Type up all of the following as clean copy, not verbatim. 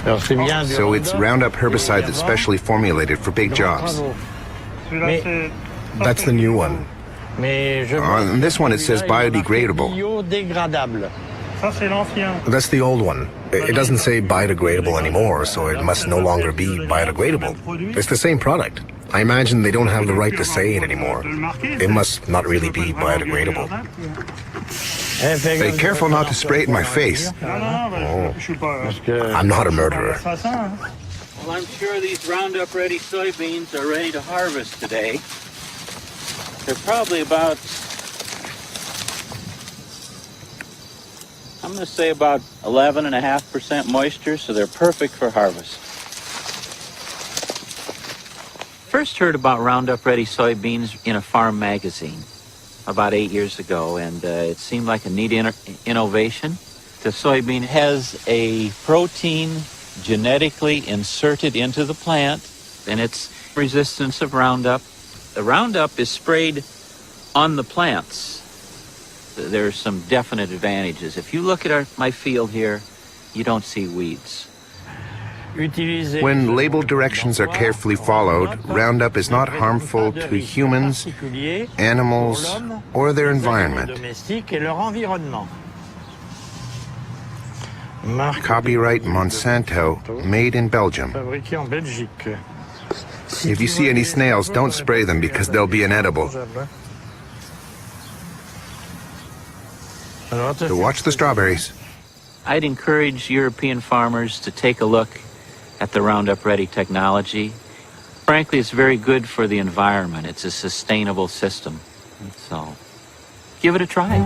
So it's Roundup herbicide that's specially formulated for big jobs. That's the new one. On this one it says biodegradable. That's the old one. It doesn't say biodegradable anymore, so it must no longer be biodegradable. It's the same product. I imagine they don't have the right to say it anymore. It must not really be biodegradable. Be careful not to spray it in my face. Oh. I'm not a murderer. Well, I'm sure these Roundup-ready soybeans are ready to harvest today. They're probably about, I'm going to say about 11.5% moisture, so they're perfect for harvest. First heard about Roundup-ready soybeans in a farm magazine about 8 years ago, and it seemed like a neat innovation. The soybean has a protein genetically inserted into the plant, and its resistance of Roundup. The Roundup is sprayed on the plants. There's some definite advantages. If you look at my field here, you don't see weeds. When label directions are carefully followed, Roundup is not harmful to humans, animals, or their environment. Copyright Monsanto, made in Belgium. If you see any snails, don't spray them because they'll be inedible. So watch the strawberries. I'd encourage European farmers to take a look at the Roundup-ready technology. Frankly, it's very good for the environment. It's a sustainable system. So, give it a try.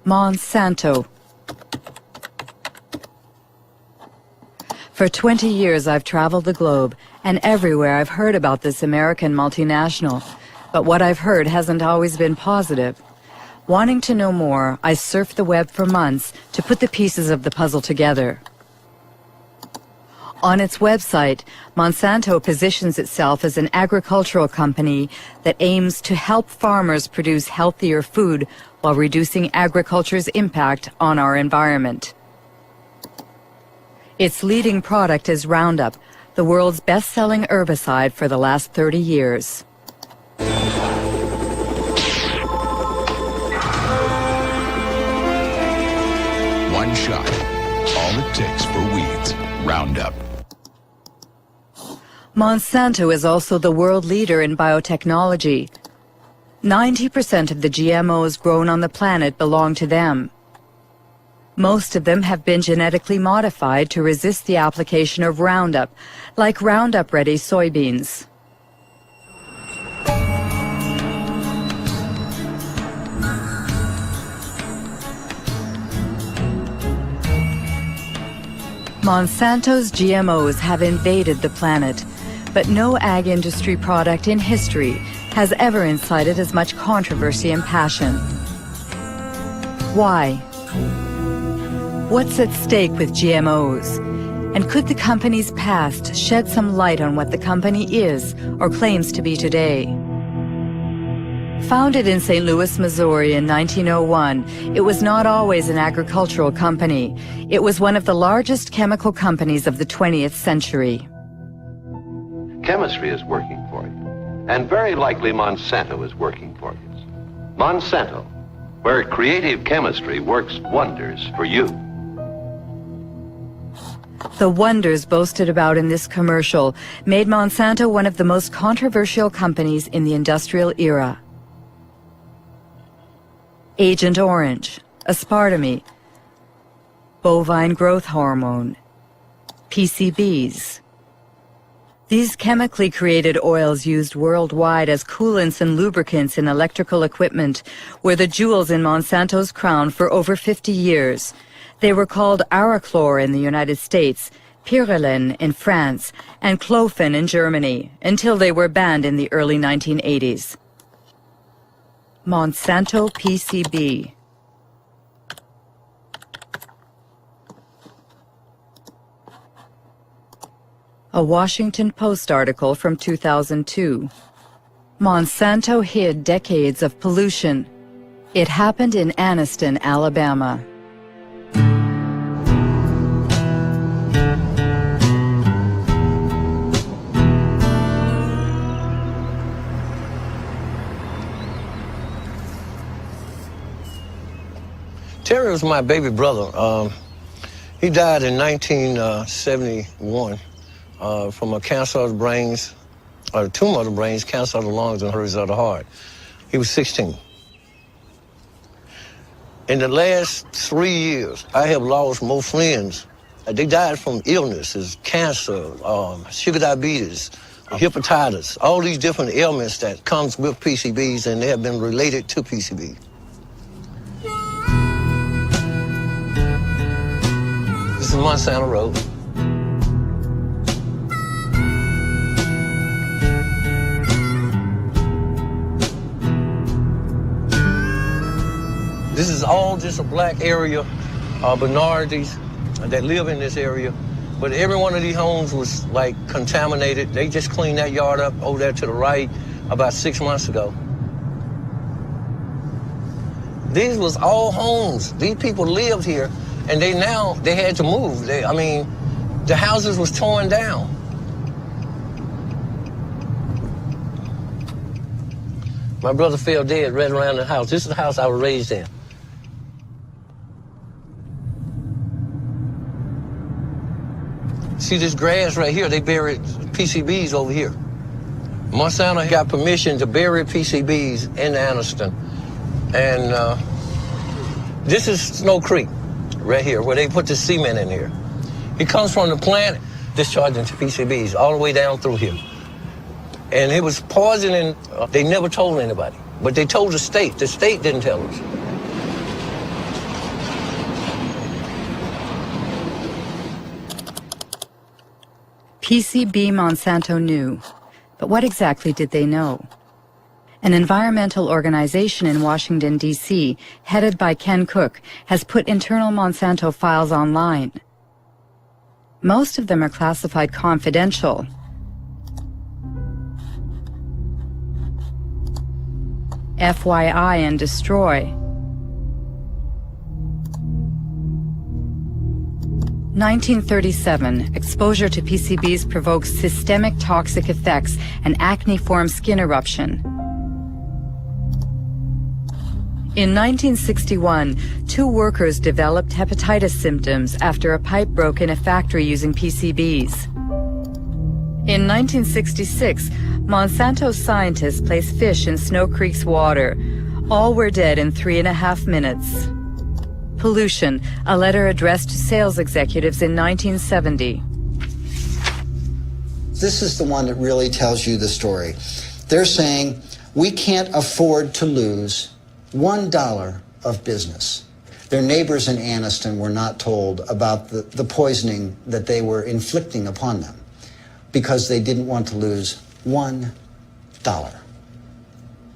Monsanto. For 20 years I've traveled the globe, and everywhere I've heard about this American multinational. But what I've heard hasn't always been positive. Wanting to know more, I surfed the web for months to put the pieces of the puzzle together. On its website, Monsanto positions itself as an agricultural company that aims to help farmers produce healthier food while reducing agriculture's impact on our environment. Its leading product is Roundup, the world's best-selling herbicide for the last 30 years. One shot, all it takes for weeds, Roundup. Monsanto is also the world leader in biotechnology. 90% of the GMOs grown on the planet belong to them. Most of them have been genetically modified to resist the application of Roundup, like Roundup-ready soybeans. Monsanto's GMOs have invaded the planet, but no ag industry product in history has ever incited as much controversy and passion. Why? What's at stake with GMOs? And could the company's past shed some light on what the company is or claims to be today? Founded in St. Louis, Missouri in 1901, it was not always an agricultural company. It was one of the largest chemical companies of the 20th century. Chemistry is working for you. And very likely Monsanto is working for you. Monsanto, where creative chemistry works wonders for you. The wonders boasted about in this commercial made Monsanto one of the most controversial companies in the industrial era. Agent Orange, aspartame, bovine growth hormone, PCBs. These chemically created oils used worldwide as coolants and lubricants in electrical equipment were the jewels in Monsanto's crown for over 50 years. They were called Arachlor in the United States, Pyrrolin in France, and Clofen in Germany, until they were banned in the early 1980s. Monsanto PCB. A Washington Post article from 2002. Monsanto hid decades of pollution. It happened in Anniston, Alabama. Terry was my baby brother. He died in 1971 from a cancer of the brains, or a tumor of the brains, cancer of the lungs, and hurries of the heart. He was 16. In the last 3 years, I have lost more friends. They died from illnesses, cancer, sugar diabetes, hepatitis, all these different ailments that comes with PCBs, and they have been related to PCB. This is Monsanto Road. This is all just a black area, minorities that live in this area. But every one of these homes was like contaminated. They just cleaned that yard up over there to the right about 6 months ago. These was all homes. These people lived here, and they had to move. The houses was torn down. My brother fell dead right around the house. This is the house I was raised in. See this grass right here? They buried PCBs over here. Monsanto got permission to bury PCBs in Anniston. And this is Snow Creek right here, where they put the cement in here. It comes from the plant discharging to PCBs all the way down through here. And it was poisoning. They never told anybody, but they told the state. The state didn't tell us. PCB Monsanto knew, but what exactly did they know? An environmental organization in Washington, D.C., headed by Ken Cook, has put internal Monsanto files online. Most of them are classified confidential. FYI and destroy. 1937, exposure to PCBs provokes systemic toxic effects and acne-form skin eruption. In 1961, 2 workers developed hepatitis symptoms after a pipe broke in a factory using PCBs. In 1966, Monsanto scientists placed fish in Snow Creek's water. All were dead in 3.5 minutes. Pollution, a letter addressed to sales executives in 1970. This is the one that really tells you the story. They're saying, we can't afford to lose $1 of business. Their neighbors in Anniston were not told about the poisoning that they were inflicting upon them because they didn't want to lose $1.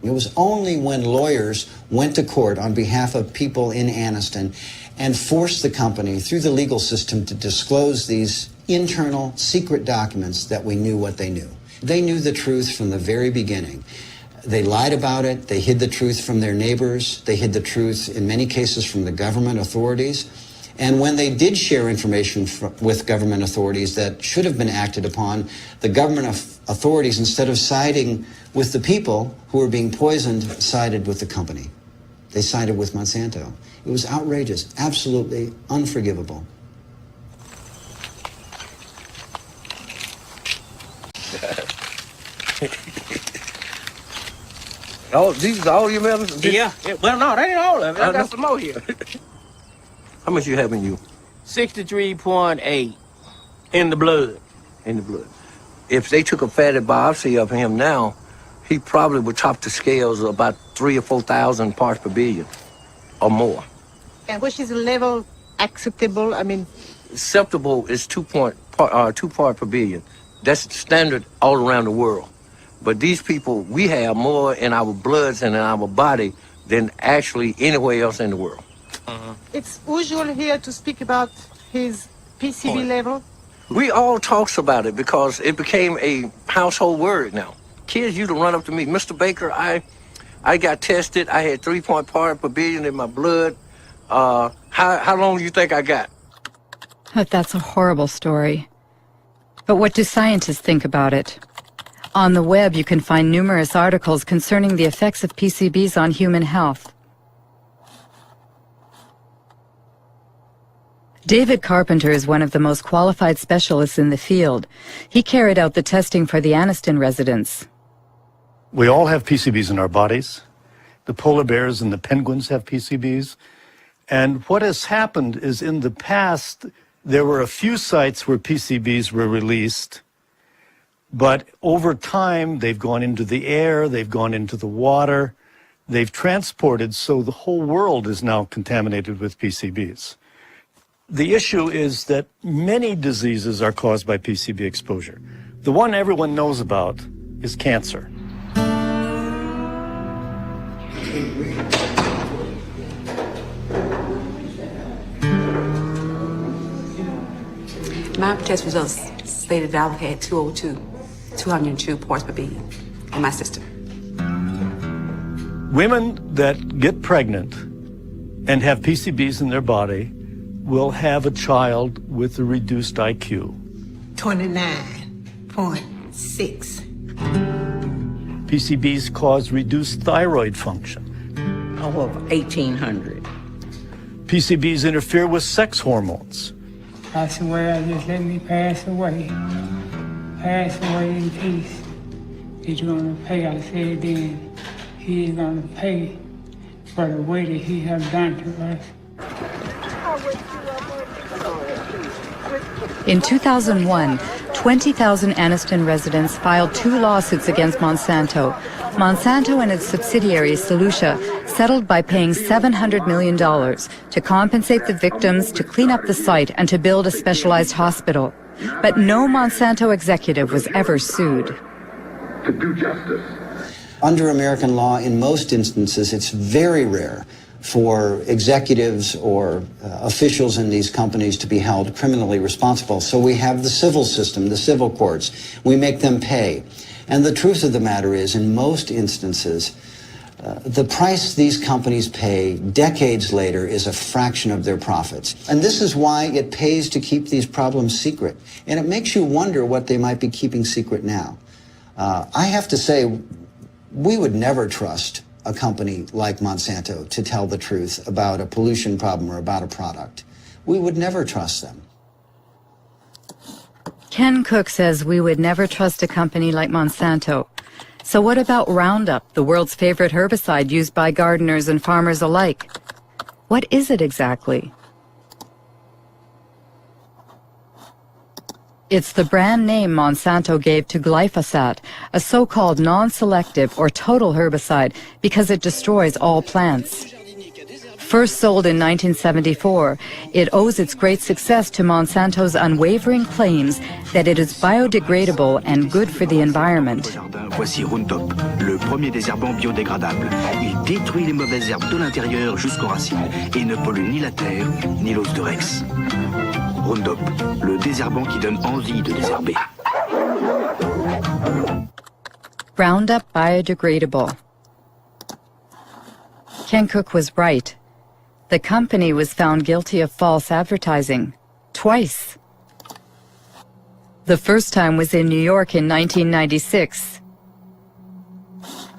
It was only when lawyers went to court on behalf of people in Anniston and forced the company through the legal system to disclose these internal secret documents that we knew what they knew. They knew the truth from the very beginning. They lied about it. They hid the truth from their neighbors. They hid the truth, in many cases, from the government authorities. And when they did share information with government authorities that should have been acted upon, the government authorities, instead of siding with the people who were being poisoned, sided with the company. They sided with Monsanto. It was outrageous, absolutely unforgivable. Oh, these are all your medicines? Yeah. Well, no, that ain't all of it. I got some more here. How much you have in you? 63.8 in the blood. In the blood. If they took a fatty biopsy of him now, he probably would top the scales of about 3,000 or 4,000 parts per billion or more. And which is the level acceptable? I mean, Acceptable is 2 part per billion. That's standard all around the world. But these people, we have more in our bloods and in our body than actually anywhere else in the world. it's usual here to speak about his PCB level. We all talks about it because it became a household word now. Kids used to run up to me, Mr. Baker, I got tested. I had 3 part per billion in my blood. How long do you think I got? But that's a horrible story. But what do scientists think about it? On the web, you can find numerous articles concerning the effects of PCBs on human health. David Carpenter is one of the most qualified specialists in the field. He carried out the testing for the Anniston residents. We all have PCBs in our bodies. The polar bears and the penguins have PCBs. And what has happened is in the past, there were a few sites where PCBs were released, but over time, they've gone into the air, they've gone into the water, they've transported, so the whole world is now contaminated with PCBs. The issue is that many diseases are caused by PCB exposure. The one everyone knows about is cancer. My test results stated that I had 202 parts per billion in my system. Women that get pregnant and have PCBs in their body will have a child with a reduced IQ. 29.6. PCBs cause reduced thyroid function. Over 1,800. PCBs interfere with sex hormones. I swear, just let me pass away. Pass away in peace. He's gonna pay, I said then. He is gonna pay for the way that he has done to us. In 2001, 20,000 Anniston residents filed 2 lawsuits against Monsanto. Monsanto and its subsidiary, Solutia, settled by paying $700 million to compensate the victims, to clean up the site, and to build a specialized hospital. But no Monsanto executive was ever sued. To do justice. Under American law, in most instances, it's very rare for executives or officials in these companies to be held criminally responsible. So we have the civil system, the civil courts. We make them pay. And the truth of the matter is, in most instances, the price these companies pay decades later is a fraction of their profits. And this is why it pays to keep these problems secret. And it makes you wonder what they might be keeping secret now. I have to say, we would never trust a company like Monsanto to tell the truth about a pollution problem or about a product. We would never trust them. Ken Cook says we would never trust a company like Monsanto. So what about Roundup, the world's favorite herbicide used by gardeners and farmers alike? What is it exactly? It's the brand name Monsanto gave to glyphosate, a so-called non-selective or total herbicide, because it destroys all plants. First sold in 1974, it owes its great success to Monsanto's unwavering claims that it is biodegradable and good for the environment. Voici Roundup, le premier désherbant biodégradable. Il détruit les mauvaises herbes de l'intérieur jusqu'aux racines et ne pollue ni la terre ni l'os de Rex. Roundup, le désherbant qui donne envie de désherber. Roundup biodegradable. Ken Cook was right. The company was found guilty of false advertising. Twice. The first time was in New York in 1996.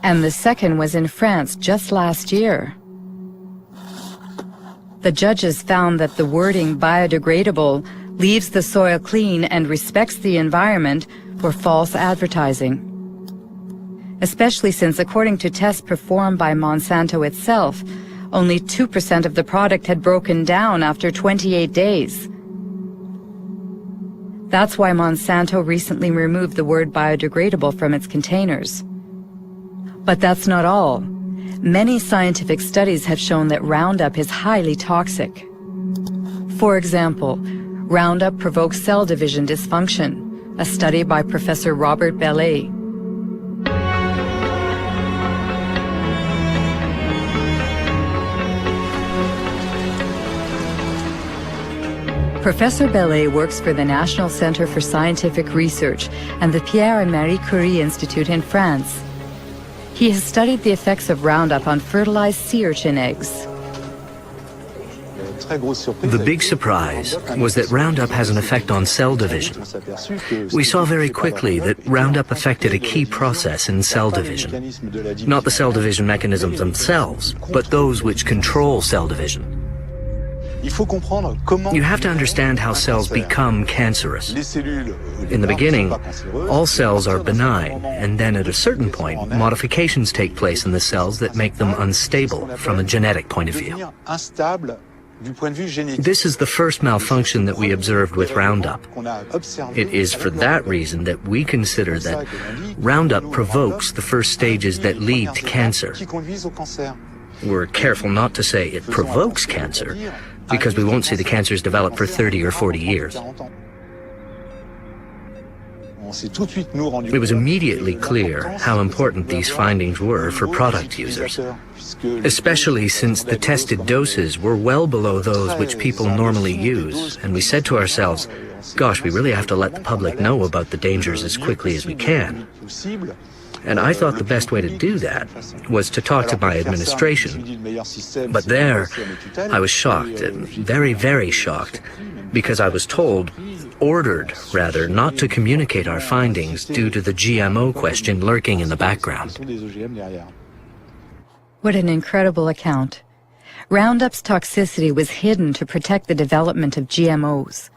And the second was in France just last year. The judges found that the wording biodegradable leaves the soil clean and respects the environment were false advertising. Especially since, according to tests performed by Monsanto itself, only 2% of the product had broken down after 28 days. That's why Monsanto recently removed the word biodegradable from its containers. But that's not all. Many scientific studies have shown that Roundup is highly toxic. For example, Roundup provokes cell division dysfunction, a study by Professor Robert Bellet. Professor Bellet works for the National Center for Scientific Research and the Pierre and Marie Curie Institute in France. He has studied the effects of Roundup on fertilized sea urchin eggs. The big surprise was that Roundup has an effect on cell division. We saw very quickly that Roundup affected a key process in cell division. Not the cell division mechanisms themselves, but those which control cell division. You have to understand how cells become cancerous. In the beginning, all cells are benign, and then at a certain point, modifications take place in the cells that make them unstable from a genetic point of view. This is the first malfunction that we observed with Roundup. It is for that reason that we consider that Roundup provokes the first stages that lead to cancer. We're careful not to say it provokes cancer, because we won't see the cancers develop for 30 or 40 years. It was immediately clear how important these findings were for product users, especially since the tested doses were well below those which people normally use, and we said to ourselves, gosh, we really have to let the public know about the dangers as quickly as we can. And I thought the best way to do that was to talk to my administration. But there, I was shocked, very, very shocked, because I was ordered, not to communicate our findings due to the GMO question lurking in the background. What an incredible account. Roundup's toxicity was hidden to protect the development of GMOs.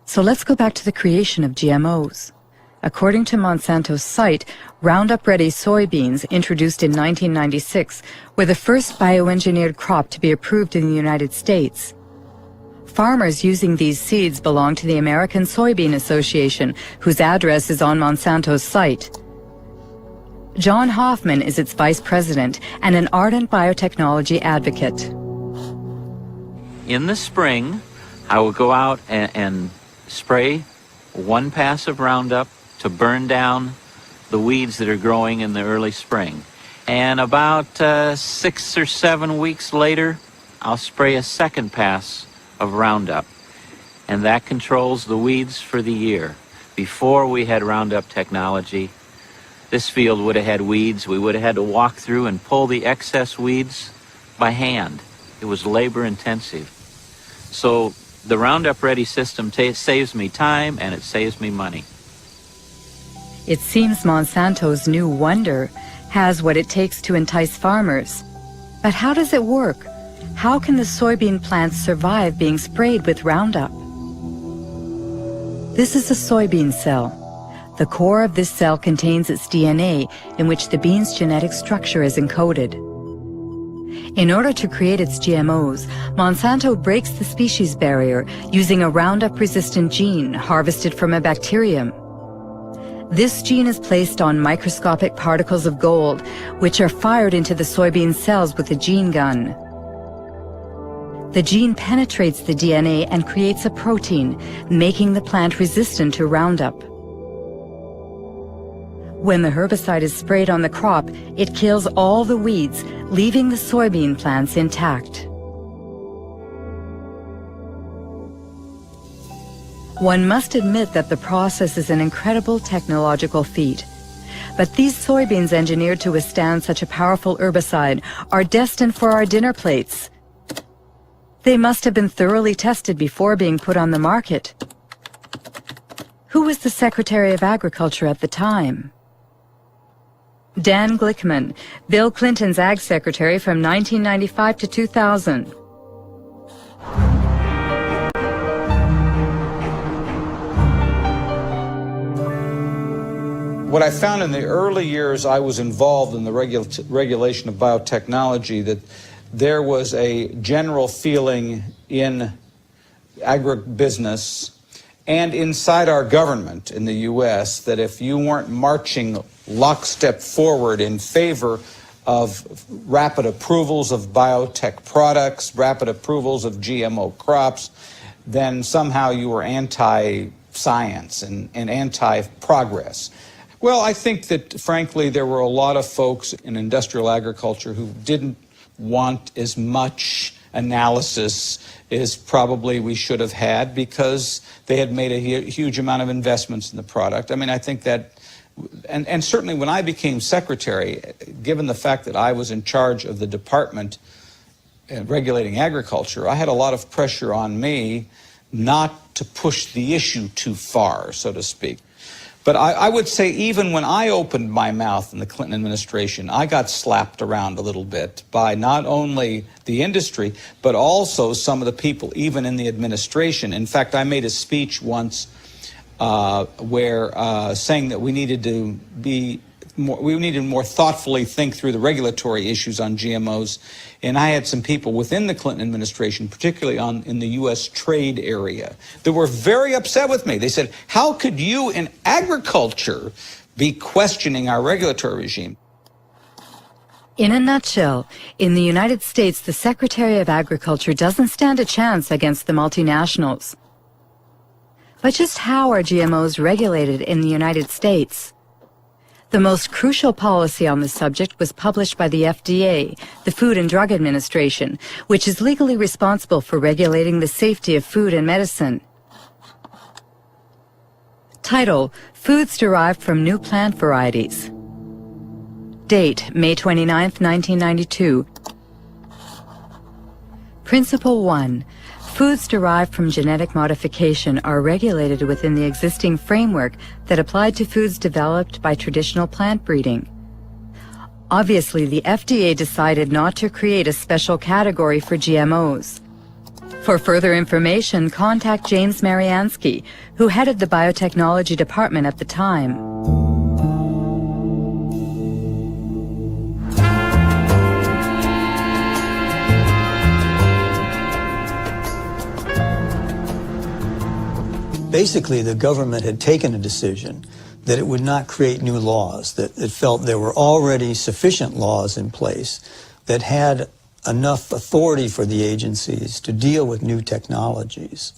So let's go back to the creation of GMOs. According to Monsanto's site, Roundup-ready soybeans, introduced in 1996, were the first bioengineered crop to be approved in the United States. Farmers using these seeds belong to the American Soybean Association, whose address is on Monsanto's site. John Hoffman is its vice president and an ardent biotechnology advocate. In the spring, I will go out and spray one pass of Roundup to burn down the weeds that are growing in the early spring. And about 6 or 7 weeks later, I'll spray a second pass of Roundup. And that controls the weeds for the year. Before we had Roundup technology, this field would have had weeds. We would have had to walk through and pull the excess weeds by hand. It was labor intensive. So the Roundup Ready system saves me time and it saves me money. It seems Monsanto's new wonder has what it takes to entice farmers. But how does it work? How can the soybean plants survive being sprayed with Roundup? This is a soybean cell. The core of this cell contains its DNA, in which the bean's genetic structure is encoded. In order to create its GMOs, Monsanto breaks the species barrier using a Roundup-resistant gene harvested from a bacterium. This gene is placed on microscopic particles of gold, which are fired into the soybean cells with a gene gun. The gene penetrates the DNA and creates a protein, making the plant resistant to Roundup. When the herbicide is sprayed on the crop, it kills all the weeds, leaving the soybean plants intact. One must admit that the process is an incredible technological feat. But these soybeans engineered to withstand such a powerful herbicide are destined for our dinner plates. They must have been thoroughly tested before being put on the market. Who was the Secretary of Agriculture at the time? Dan Glickman, Bill Clinton's Ag Secretary from 1995 to 2000. What I found in the early years I was involved in the regulation of biotechnology, that there was a general feeling in agribusiness and inside our government in the U.S. that if you weren't marching lockstep forward in favor of rapid approvals of biotech products, rapid approvals of GMO crops, then somehow you were anti-science and anti-progress. Well, I think that, frankly, there were a lot of folks in industrial agriculture who didn't want as much analysis as probably we should have had because they had made a huge amount of investments in the product. I mean, I think that, and certainly when I became secretary, given the fact that I was in charge of the department regulating agriculture, I had a lot of pressure on me not to push the issue too far, so to speak. But I would say even when I opened my mouth in the Clinton administration, I got slapped around a little bit by not only the industry, but also some of the people, even in the administration. In fact, I made a speech once where saying that we needed to more thoughtfully think through the regulatory issues on GMOs. And I had some people within the Clinton administration, particularly in the U.S. trade area, that were very upset with me. They said, how could you in agriculture be questioning our regulatory regime? In a nutshell, in the United States, the Secretary of Agriculture doesn't stand a chance against the multinationals. But just how are GMOs regulated in the United States? The most crucial policy on the subject was published by the FDA, the Food and Drug Administration, which is legally responsible for regulating the safety of food and medicine. Title: Foods Derived from New Plant Varieties. Date: May 29, 1992. Principle 1. Foods derived from genetic modification are regulated within the existing framework that applied to foods developed by traditional plant breeding. Obviously, the FDA decided not to create a special category for GMOs. For further information, contact James Mariansky, who headed the biotechnology department at the time. Basically, the government had taken a decision that it would not create new laws, that it felt there were already sufficient laws in place that had enough authority for the agencies to deal with new technologies.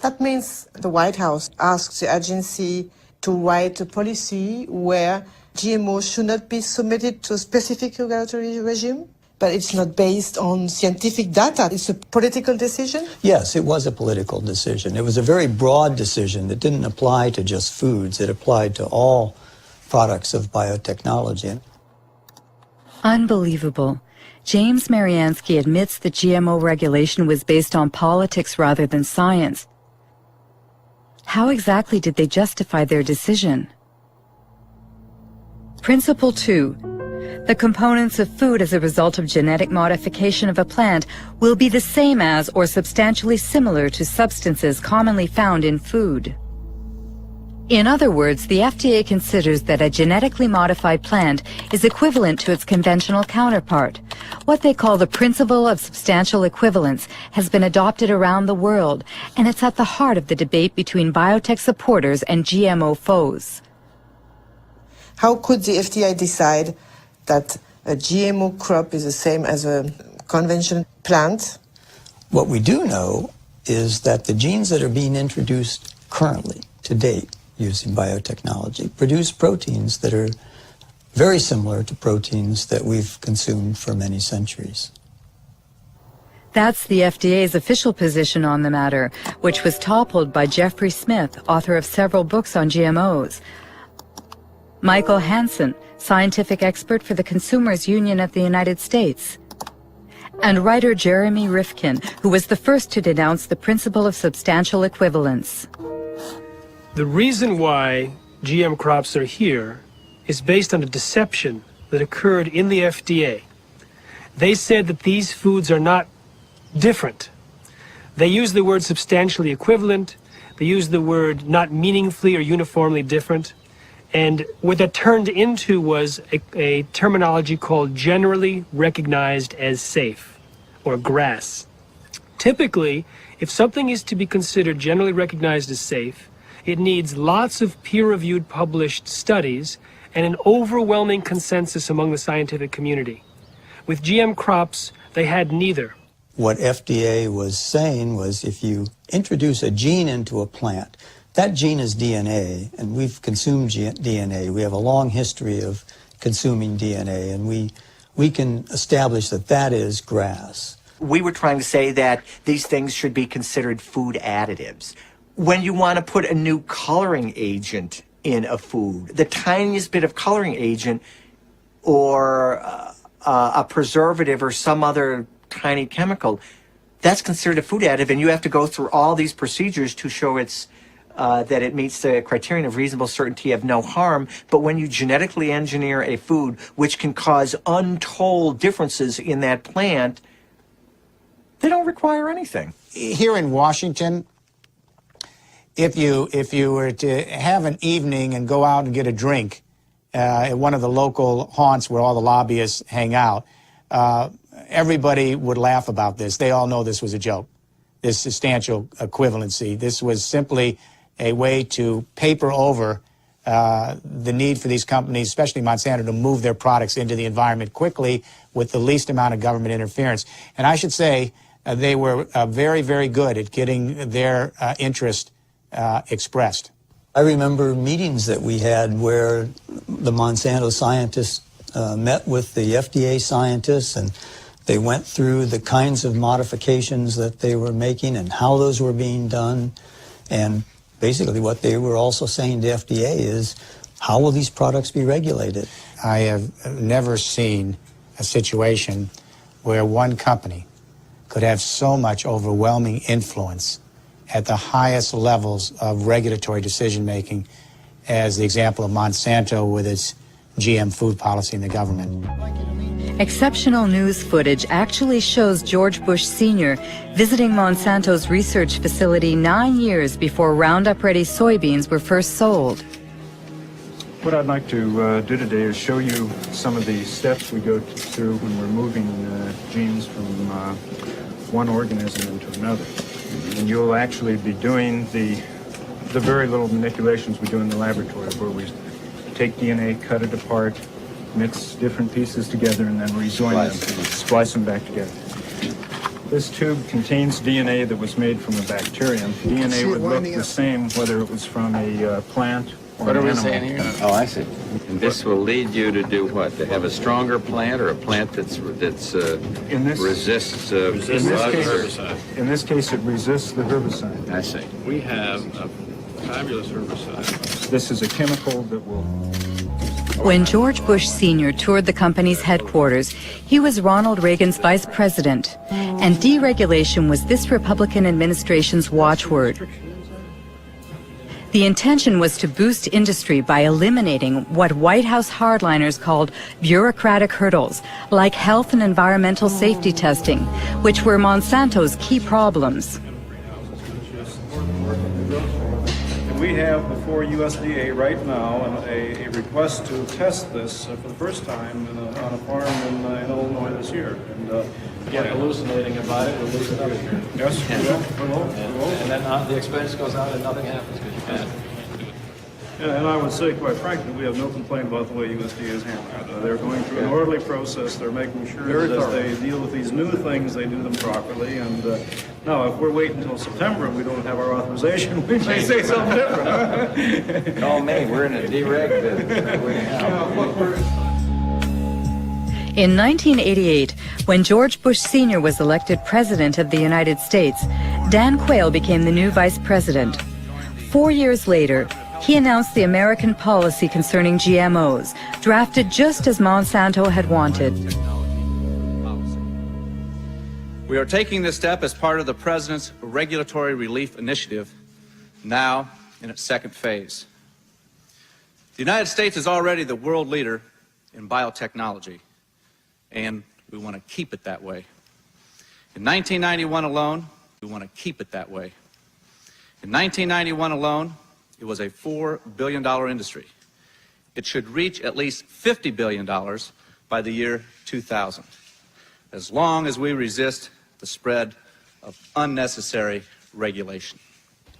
That means the White House asks the agency to write a policy where GMOs should not be submitted to a specific regulatory regime? But it's not based on scientific data. It's a political decision? Yes, it was a political decision. It was a very broad decision that didn't apply to just foods. It applied to all products of biotechnology. Unbelievable. James Mariansky admits that GMO regulation was based on politics rather than science. How exactly did they justify their decision? Principle 2. The components of food as a result of genetic modification of a plant will be the same as or substantially similar to substances commonly found in food. In other words, the FDA considers that a genetically modified plant is equivalent to its conventional counterpart. What they call the principle of substantial equivalence has been adopted around the world, and it's at the heart of the debate between biotech supporters and GMO foes. How could the FDA decide that a GMO crop is the same as a conventional plant? What we do know is that the genes that are being introduced currently, to date, using biotechnology, produce proteins that are very similar to proteins that we've consumed for many centuries. That's the FDA's official position on the matter, which was toppled by Jeffrey Smith, author of several books on GMOs. Michael Hansen, scientific expert for the Consumers Union of the United States. And writer Jeremy Rifkin, who was the first to denounce the principle of substantial equivalence. The reason why GM crops are here is based on a deception that occurred in the FDA. They said that these foods are not different. They used the word substantially equivalent. They used the word not meaningfully or uniformly different. And what that turned into was a terminology called generally recognized as safe, or GRAS. Typically, if something is to be considered generally recognized as safe, it needs lots of peer-reviewed published studies and an overwhelming consensus among the scientific community. With GM crops, they had neither. What FDA was saying was if you introduce a gene into a plant, that gene is DNA, and we've consumed DNA. We have a long history of consuming DNA, and we can establish that that is grass. We were trying to say that these things should be considered food additives. When you want to put a new coloring agent in a food, the tiniest bit of coloring agent or a preservative or some other tiny chemical, that's considered a food additive, and you have to go through all these procedures to show it's that it meets the criterion of reasonable certainty of no harm. But when you genetically engineer a food which can cause untold differences in that plant, they don't require anything. Here in Washington, if you were to have an evening and go out and get a drink at one of the local haunts where all the lobbyists hang out, everybody would laugh about this. They all know this was a joke, this substantial equivalency. This was simply a way to paper over the need for these companies, especially Monsanto, to move their products into the environment quickly with the least amount of government interference. And I should say they were very, very good at getting their interest expressed. I remember meetings that we had where the Monsanto scientists met with the FDA scientists, and they went through the kinds of modifications that they were making and how those were being done. And basically what they were also saying to FDA is, how will these products be regulated? I have never seen a situation where one company could have so much overwhelming influence at the highest levels of regulatory decision-making as the example of Monsanto with its GM food policy in the government. Exceptional news footage actually shows George Bush Sr. visiting Monsanto's research facility 9 years before Roundup-ready soybeans were first sold. What I'd like to do today is show you some of the steps we go through when we're moving genes from one organism into another. And you'll actually be doing the very little manipulations we do in the laboratory, where we take DNA, cut it apart, mix different pieces together, and then rejoin them, splice them back together. This tube contains DNA that was made from a bacterium. DNA would look the same whether it was from a plant or an animal. Oh, I see. And this will lead you to do what? To have a stronger plant, or a plant that's resists herbicide? In this case, it resists the herbicide. I see. We have a fabulous herbicide. This is a chemical that will... When George Bush Sr. toured the company's headquarters, he was Ronald Reagan's vice president, and deregulation was this Republican administration's watchword. The intention was to boost industry by eliminating what White House hardliners called bureaucratic hurdles, like health and environmental safety testing, which were Monsanto's key problems. We have before USDA right now a request to test this for the first time on a farm in Illinois this year. And Get hallucinating about it, we'll lose another year. Yes, we will. And then the expense goes out and nothing happens because you can't. Yeah, and I would say, quite frankly, we have no complaint about the way USDA is handling it. They're going through an orderly process. They're making sure that as they deal with these new things, they do them properly. And now, if we're waiting until September and we don't have our authorization, we may say something different. Call me. We're in a dereg In 1988, when George Bush Sr. was elected President of the United States, Dan Quayle became the new Vice President. 4 years later, he announced the American policy concerning GMOs, drafted just as Monsanto had wanted. We are taking this step as part of the President's Regulatory Relief Initiative, now in its second phase. The United States is already the world leader in biotechnology, and we want to keep it that way. In 1991 alone, we want to keep it that way. In 1991 alone, it was a $4 billion industry. It should reach at least $50 billion by the year 2000, as long as we resist the spread of unnecessary regulation.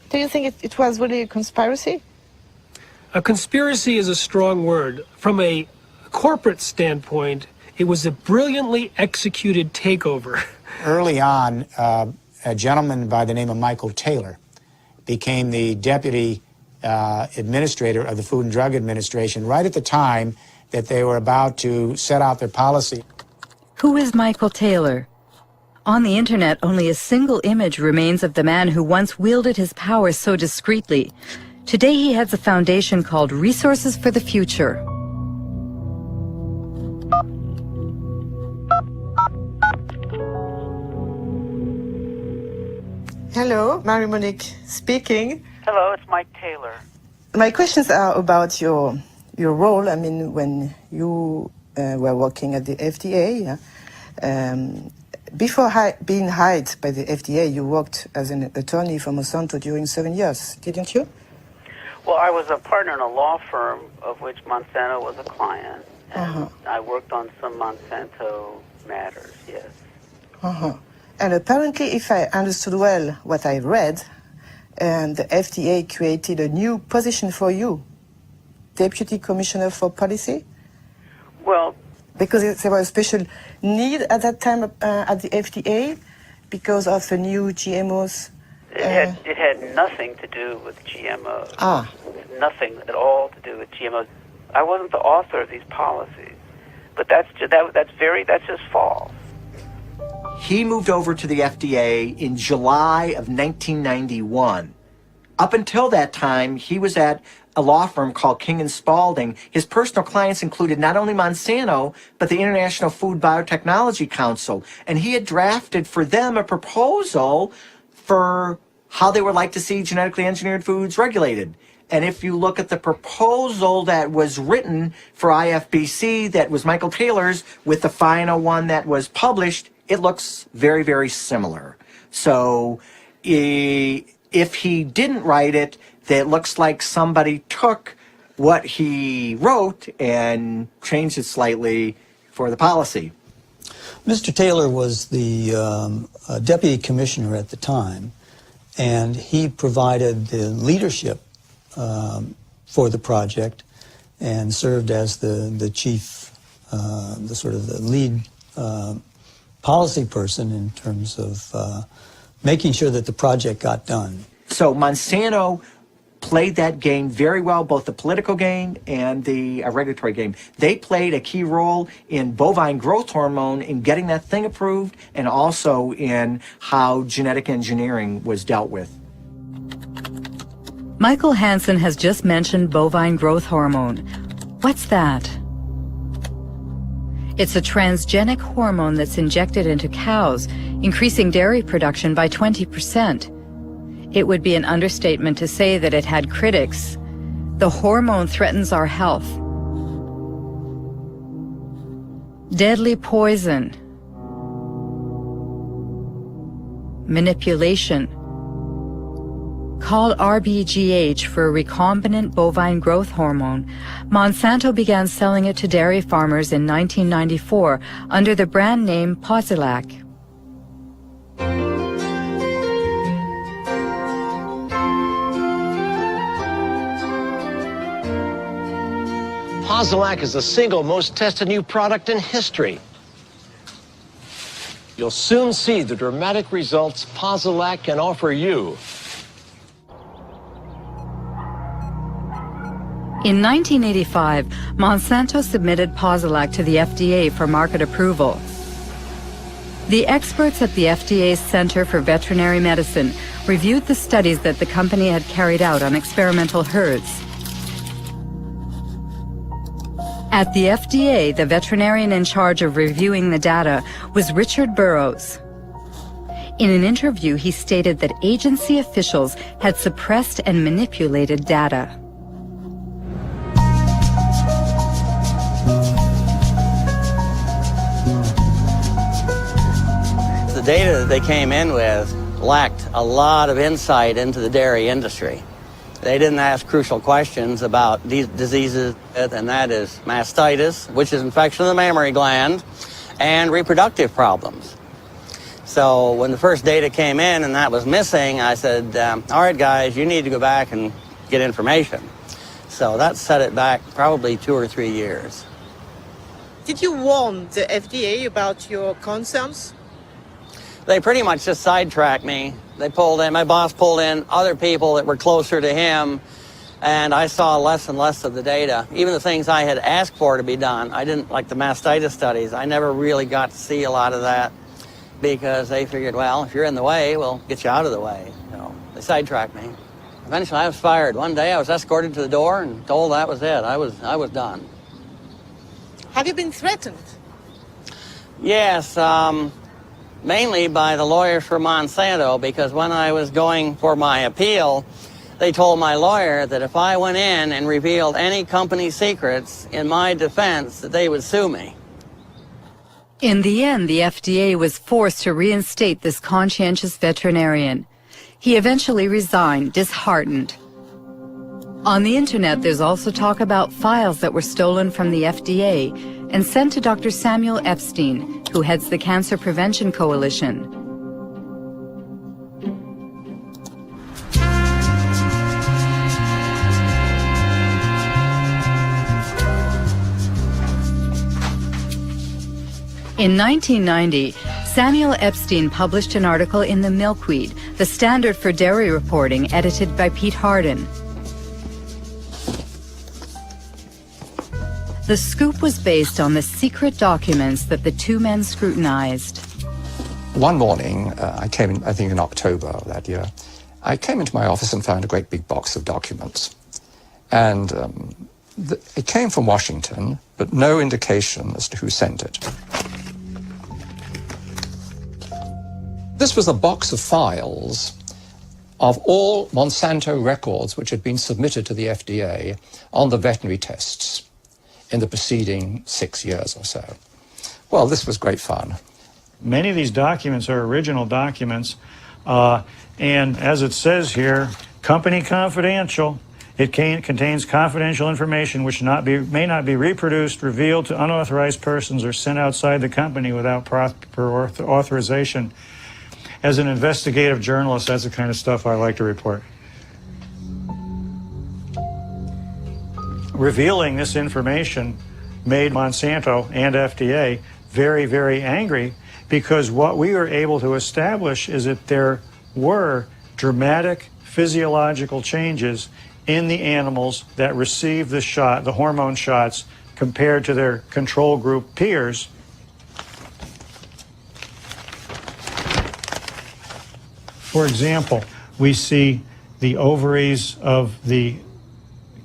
Do you think it was really a conspiracy? A conspiracy is a strong word. From a corporate standpoint, it was a brilliantly executed takeover. Early on, a gentleman by the name of Michael Taylor became the deputy administrator of the Food and Drug Administration right at the time that they were about to set out their policy. Who is Michael Taylor? On the internet, only a single image remains of the man who once wielded his power so discreetly. Today he heads a foundation called Resources for the Future. Hello, Marie-Monique speaking. Hello, it's Mike Taylor. My questions are about your role. I mean, when you were working at the FDA, before being hired by the FDA, you worked as an attorney for Monsanto during 7 years, didn't you? Well, I was a partner in a law firm of which Monsanto was a client, and I worked on some Monsanto matters, yes. And apparently, if I understood well what I read, and the FDA created a new position for you, Deputy Commissioner for Policy? Well, because there was a special need at that time at the FDA because of the new GMOs? It had nothing to do with GMOs. Nothing at all to do with GMOs. I wasn't the author of these policies, but that's just false. He moved over to the FDA in July of 1991. Up until that time, he was at a law firm called King & Spalding. His personal clients included not only Monsanto, but the International Food Biotechnology Council. And he had drafted for them a proposal for how they would like to see genetically engineered foods regulated. And if you look at the proposal that was written for IFBC, that was Michael Taylor's, with the final one that was published, it looks very, very similar. So if he didn't write it, it looks like somebody took what he wrote and changed it slightly for the policy. Mr. Taylor was the deputy commissioner at the time, and he provided the leadership for the project and served as the chief, the sort of the lead policy person in terms of making sure that the project got done. So Monsanto played that game very well, both the political game and the regulatory game. They played a key role in bovine growth hormone in getting that thing approved, and also in how genetic engineering was dealt with. Michael Hansen has just mentioned bovine growth hormone. What's that? It's a transgenic hormone that's injected into cows, increasing dairy production by 20%. It would be an understatement to say that it had critics. The hormone threatens our health. Deadly poison. Manipulation. Called RBGH for recombinant bovine growth hormone, Monsanto began selling it to dairy farmers in 1994 under the brand name Posilac. Posilac is the single most tested new product in history. You'll soon see the dramatic results Posilac can offer you. In 1985, Monsanto submitted Posilac to the FDA for market approval. The experts at the FDA's Center for Veterinary Medicine reviewed the studies that the company had carried out on experimental herds. At the FDA, the veterinarian in charge of reviewing the data was Richard Burrows. In an interview, he stated that agency officials had suppressed and manipulated data. The data that they came in with lacked a lot of insight into the dairy industry. They didn't ask crucial questions about these diseases, and that is mastitis, which is infection of the mammary gland, and reproductive problems. So when the first data came in and that was missing, I said, all right, guys, you need to go back and get information. So that set it back probably 2 or 3 years. Did you warn the FDA about your concerns? They pretty much just sidetracked me. They pulled in, my boss pulled in other people that were closer to him, and I saw less and less of the data. Even the things I had asked for to be done, I didn't, like the mastitis studies, I never really got to see a lot of that because they figured, well, if you're in the way, we'll get you out of the way. So they sidetracked me. Eventually I was fired. One day I was escorted to the door and told that was it. I was done. Have you been threatened? Yes, mainly by the lawyers for Monsanto, because when I was going for my appeal, they told my lawyer that if I went in and revealed any company secrets in my defense, that they would sue me. In the end, the FDA was forced to reinstate this conscientious veterinarian. He eventually resigned, disheartened. On the internet, there's also talk about files that were stolen from the FDA and sent to Dr. Samuel Epstein, who heads the Cancer Prevention Coalition. In 1990, Samuel Epstein published an article in The Milkweed, the standard for dairy reporting, edited by Pete Hardin. The scoop was based on the secret documents that the two men scrutinized. One morning, I came in, I think in October of that year, I came into my office and found a great big box of documents. And it came from Washington, but no indication as to who sent it. This was a box of files of all Monsanto records which had been submitted to the FDA on the veterinary tests in the preceding 6 years or so. Well, this was great fun. Many of these documents are original documents, and as it says here, company confidential. It contains confidential information which may not be reproduced, revealed to unauthorized persons, or sent outside the company without proper authorization. As an investigative journalist, that's the kind of stuff I like to report. Revealing this information made Monsanto and FDA very, very angry, because what we were able to establish is that there were dramatic physiological changes in the animals that received the shot, the hormone shots, compared to their control group peers. For example, we see the ovaries of the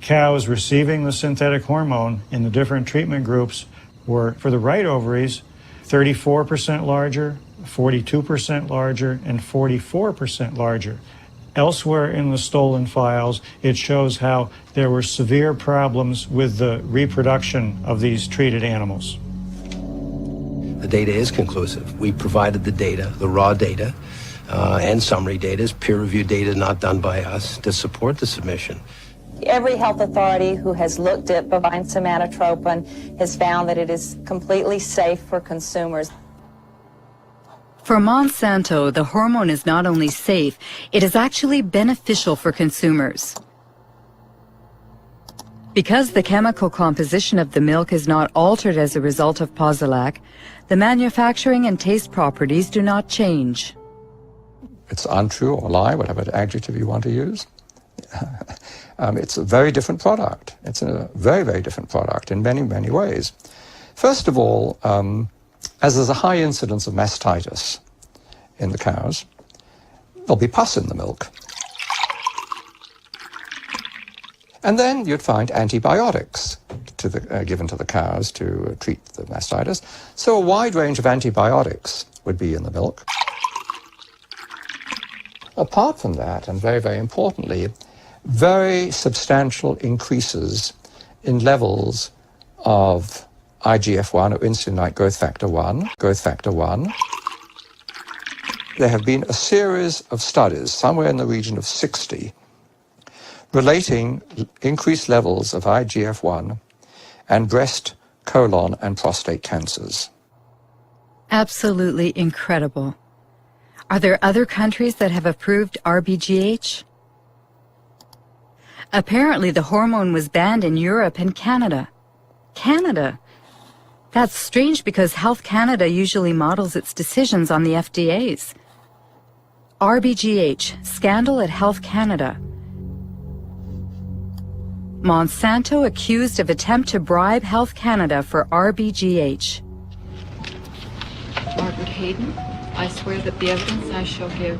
cows receiving the synthetic hormone in the different treatment groups were, for the right ovaries, 34% larger, 42% larger, and 44% larger. Elsewhere in the stolen files, it shows how there were severe problems with the reproduction of these treated animals. The data is conclusive. We provided the data, the raw data, and summary data, is peer-reviewed data not done by us, to support the submission. Every health authority who has looked at bovine somatotropin has found that it is completely safe for consumers. For Monsanto, the hormone is not only safe, it is actually beneficial for consumers. Because the chemical composition of the milk is not altered as a result of Posilac, the manufacturing and taste properties do not change. It's untrue or lie, whatever adjective you want to use. It's a very different product. It's a very, very different product in many, many ways. First of all, as there's a high incidence of mastitis in the cows, there'll be pus in the milk. And then you'd find antibiotics given to the cows to treat the mastitis. So a wide range of antibiotics would be in the milk. Apart from that, and very, very importantly, very substantial increases in levels of IGF-1 or insulin-like growth factor 1. There have been a series of studies, somewhere in the region of 60, relating increased levels of IGF-1 and breast, colon, and prostate cancers. Absolutely incredible. Are there other countries that have approved RBGH? Apparently, the hormone was banned in Europe and Canada. Canada? That's strange because Health Canada usually models its decisions on the FDA's. RBGH, scandal at Health Canada. Monsanto accused of attempt to bribe Health Canada for RBGH. Margaret Hayden, I swear that the evidence I shall give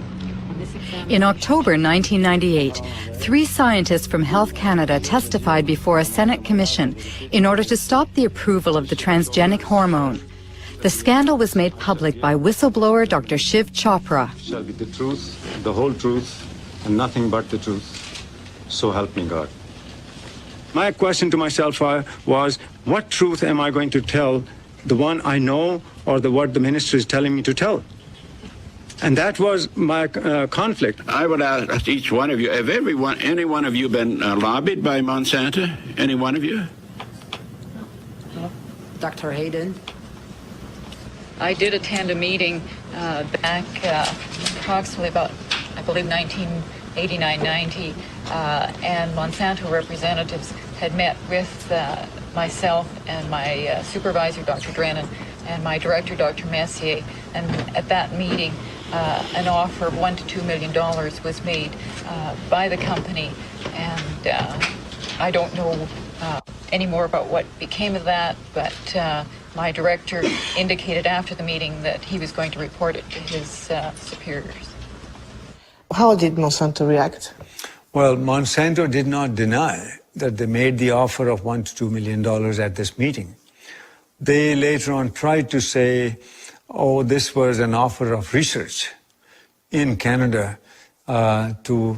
on this examination... In October 1998, 3 scientists from Health Canada testified before a Senate commission in order to stop the approval of the transgenic hormone. The scandal was made public by whistleblower Dr. Shiv Chopra. Shall be the truth, the whole truth, and nothing but the truth. So help me God. My question to myself was, what truth am I going to tell, the one I know or what the minister is telling me to tell? And that was my conflict. I would ask each one of you, have any one of you been lobbied by Monsanto? Any one of you? Dr. Hayden. I did attend a meeting back approximately about, I believe, 1989-90, and Monsanto representatives had met with myself and my supervisor, Dr. Drennan, and my director, Dr. Messier, and at that meeting, an offer of $1 to $2 million was made by the company, and I don't know any more about what became of that, but my director indicated after the meeting that he was going to report it to his superiors. How did Monsanto react? Well, Monsanto did not deny that they made the offer of $1 to $2 million at this meeting. They later on tried to say, oh, this was an offer of research in Canada to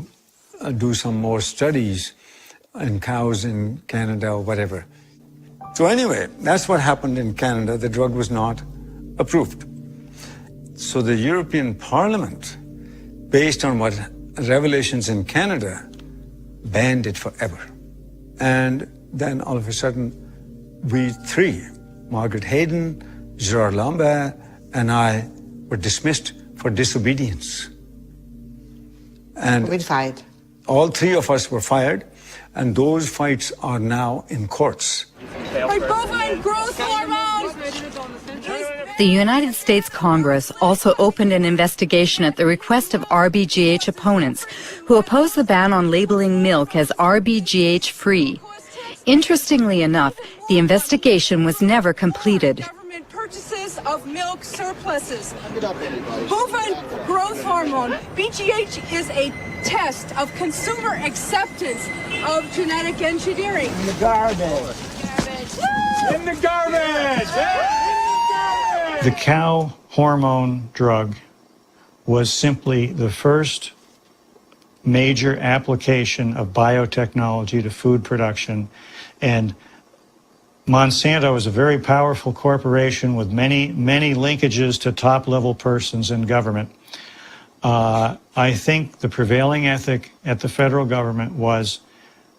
do some more studies in cows in Canada or whatever. So anyway, that's what happened in Canada. The drug was not approved. So the European Parliament, based on what revelations in Canada, banned it forever. And then all of a sudden, we 3, Margaret Hayden, Gerard Lambert, and I, were dismissed for disobedience. And we fired. All 3 of us were fired, and those fights are now in courts. Bovine growth hormone! The United States Congress also opened an investigation at the request of RBGH opponents who oppose the ban on labeling milk as RBGH-free. Interestingly enough, the investigation was never completed. Purchases of milk surpluses. Bovine growth hormone, BGH, is a test of consumer acceptance of genetic engineering. In the garbage. In the garbage! The cow hormone drug was simply the first major application of biotechnology to food production, and Monsanto is a very powerful corporation with many linkages to top-level persons in government. I think the prevailing ethic at the federal government was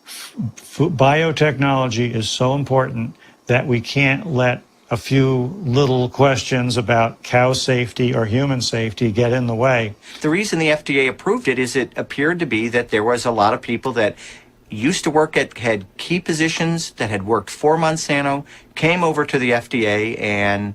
biotechnology is so important that we can't let a few little questions about cow safety or human safety get in the way. The reason the FDA approved it is it appeared to be that there was a lot of people that used to work had key positions that had worked for Monsanto, came over to the FDA and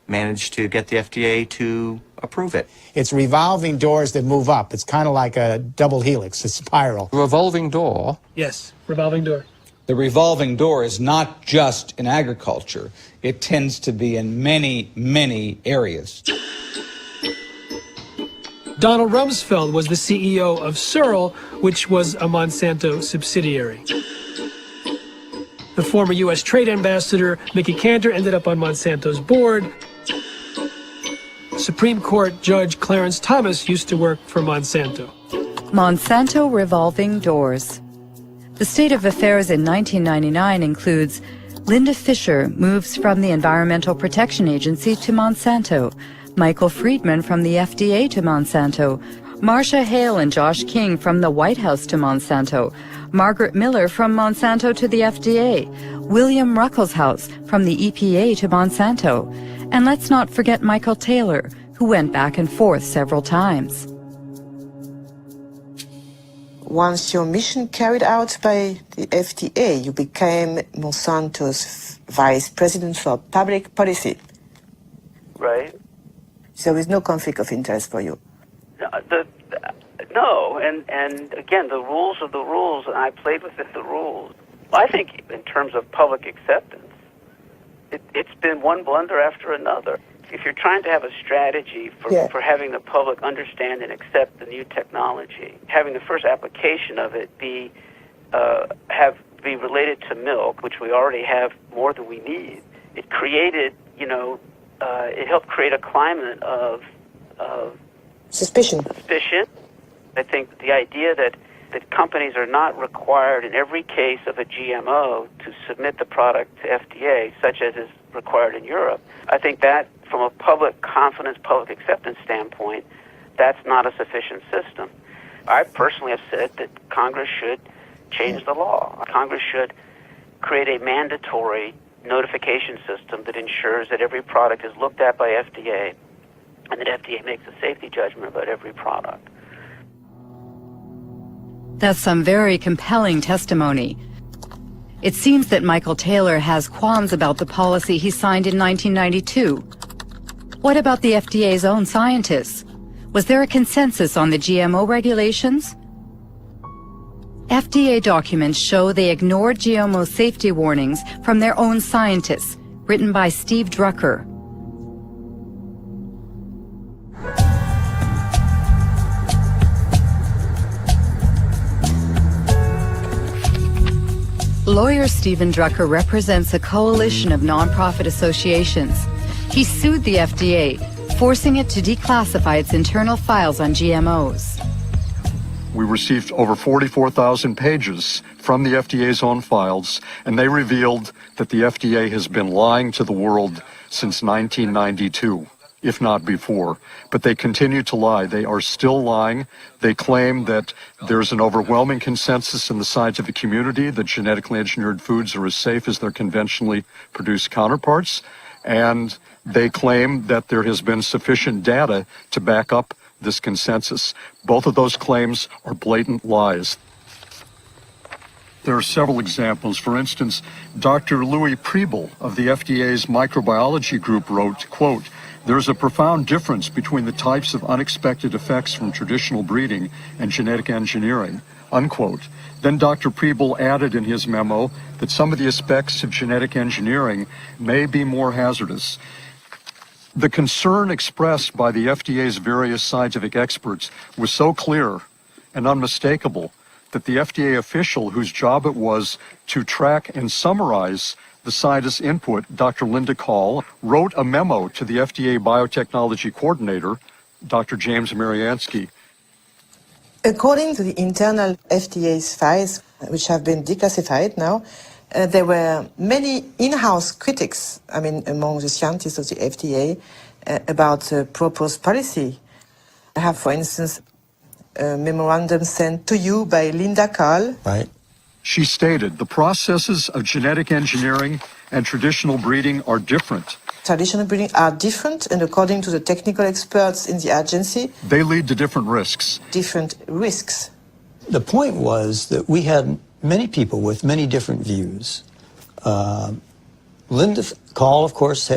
managed to get the FDA to approve it. It's revolving doors that move up. It's kind of like a double helix, a spiral. Revolving door? Yes, revolving door. The revolving door is not just in agriculture. It tends to be in many areas. Donald Rumsfeld was the CEO of Searle, which was a Monsanto subsidiary. The former U.S. Trade Ambassador, Mickey Cantor, ended up on Monsanto's board. Supreme Court Judge Clarence Thomas used to work for Monsanto. Monsanto revolving doors. The state of affairs in 1999 includes Linda Fisher moves from the Environmental Protection Agency to Monsanto, Michael Friedman from the FDA to Monsanto, Marcia Hale and Josh King from the White House to Monsanto, Margaret Miller from Monsanto to the FDA, William Ruckelshaus from the EPA to Monsanto, and let's not forget Michael Taylor, who who went back and forth several times. Once your mission carried out by the FDA, you became Monsanto's vice president for public policy. Right. So there is no conflict of interest for you. No, and again, the rules are the rules, and I played within the rules. I think in terms of public acceptance, it's been one blunder after another. If you're trying to have a strategy for having the public understand and accept the new technology, having the first application of it be related to milk, which we already have more than we need, it created, it helped create a climate of suspicion. I think the idea that companies are not required in every case of a GMO to submit the product to FDA, such as is required in Europe, I think that from a public confidence, public acceptance standpoint, that's not a sufficient system. I personally have said that Congress should change the law. Congress should create a mandatory notification system that ensures that every product is looked at by FDA and that FDA makes a safety judgment about every product. That's some very compelling testimony. It seems that Michael Taylor has qualms about the policy he signed in 1992. What about the FDA's own scientists? Was there a consensus on the GMO regulations? FDA documents show they ignored GMO safety warnings from their own scientists, written by Steve Drucker. Lawyer Stephen Drucker represents a coalition of nonprofit associations. He sued the FDA, forcing it to declassify its internal files on GMOs. We received over 44,000 pages from the FDA's own files, and they revealed that the FDA has been lying to the world since 1992, if not before. But they continue to lie. They are still lying. They claim that there's an overwhelming consensus in the scientific community that genetically engineered foods are as safe as their conventionally produced counterparts, and they claim that there has been sufficient data to back up this consensus. Both of those claims are blatant lies. There are several examples. For instance, Dr. Louis Priebel of the FDA's microbiology group wrote, quote, "There's a profound difference between the types of unexpected effects from traditional breeding and genetic engineering," unquote. Then Dr. Priebel added in his memo that some of the aspects of genetic engineering may be more hazardous. The concern expressed by the FDA's various scientific experts was so clear and unmistakable that the FDA official whose job it was to track and summarize the scientists' input, Dr. Linda Call, wrote a memo to the FDA biotechnology coordinator, Dr. James Mariansky. According to the internal FDA's files, which have been declassified now, there were many in-house critics, among the scientists of the FDA, about the proposed policy. I have, for instance, a memorandum sent to you by Linda Call. Right. She stated, "The processes of genetic engineering and traditional breeding are different. Traditional breeding are different, and according to the technical experts in the agency, they lead to different risks." Different risks. The point was that we had many people with many different views. Linda Call, of course,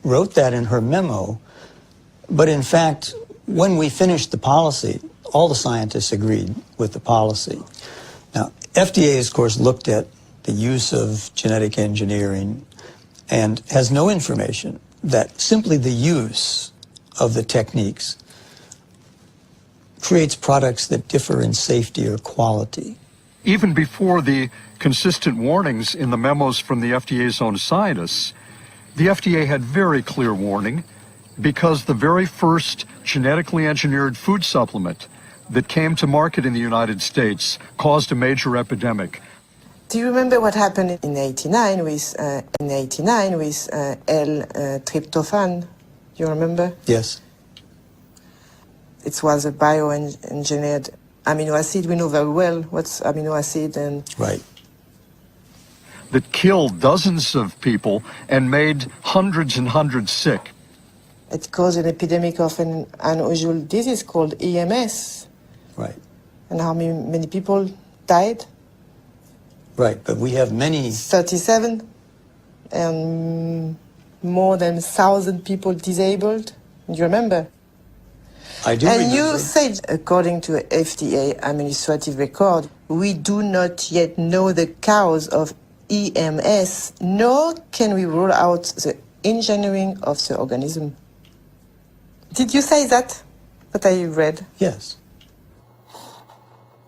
wrote that in her memo, but in fact, when we finished the policy, all the scientists agreed with the policy. Now, FDA, of course, looked at the use of genetic engineering and has no information that simply the use of the techniques creates products that differ in safety or quality. Even before the consistent warnings in the memos from the FDA's own scientists, the FDA had very clear warning because the very first genetically engineered food supplement that came to market in the United States caused a major epidemic. Do you remember what happened in '89 with L-tryptophan? You remember? Yes. It was a bioengineered amino acid. We know very well what's amino acid and right. That killed dozens of people and made hundreds and hundreds sick. It caused an epidemic of an unusual disease called EMS. Right. And how many people died? Right, but we have many... 37, and more than 1,000 people disabled. You remember? I do And remember. you said, according to FDA administrative record, we do not yet know the cause of EMS, nor can we rule out the engineering of the organism. Did you say that? That I read? Yes.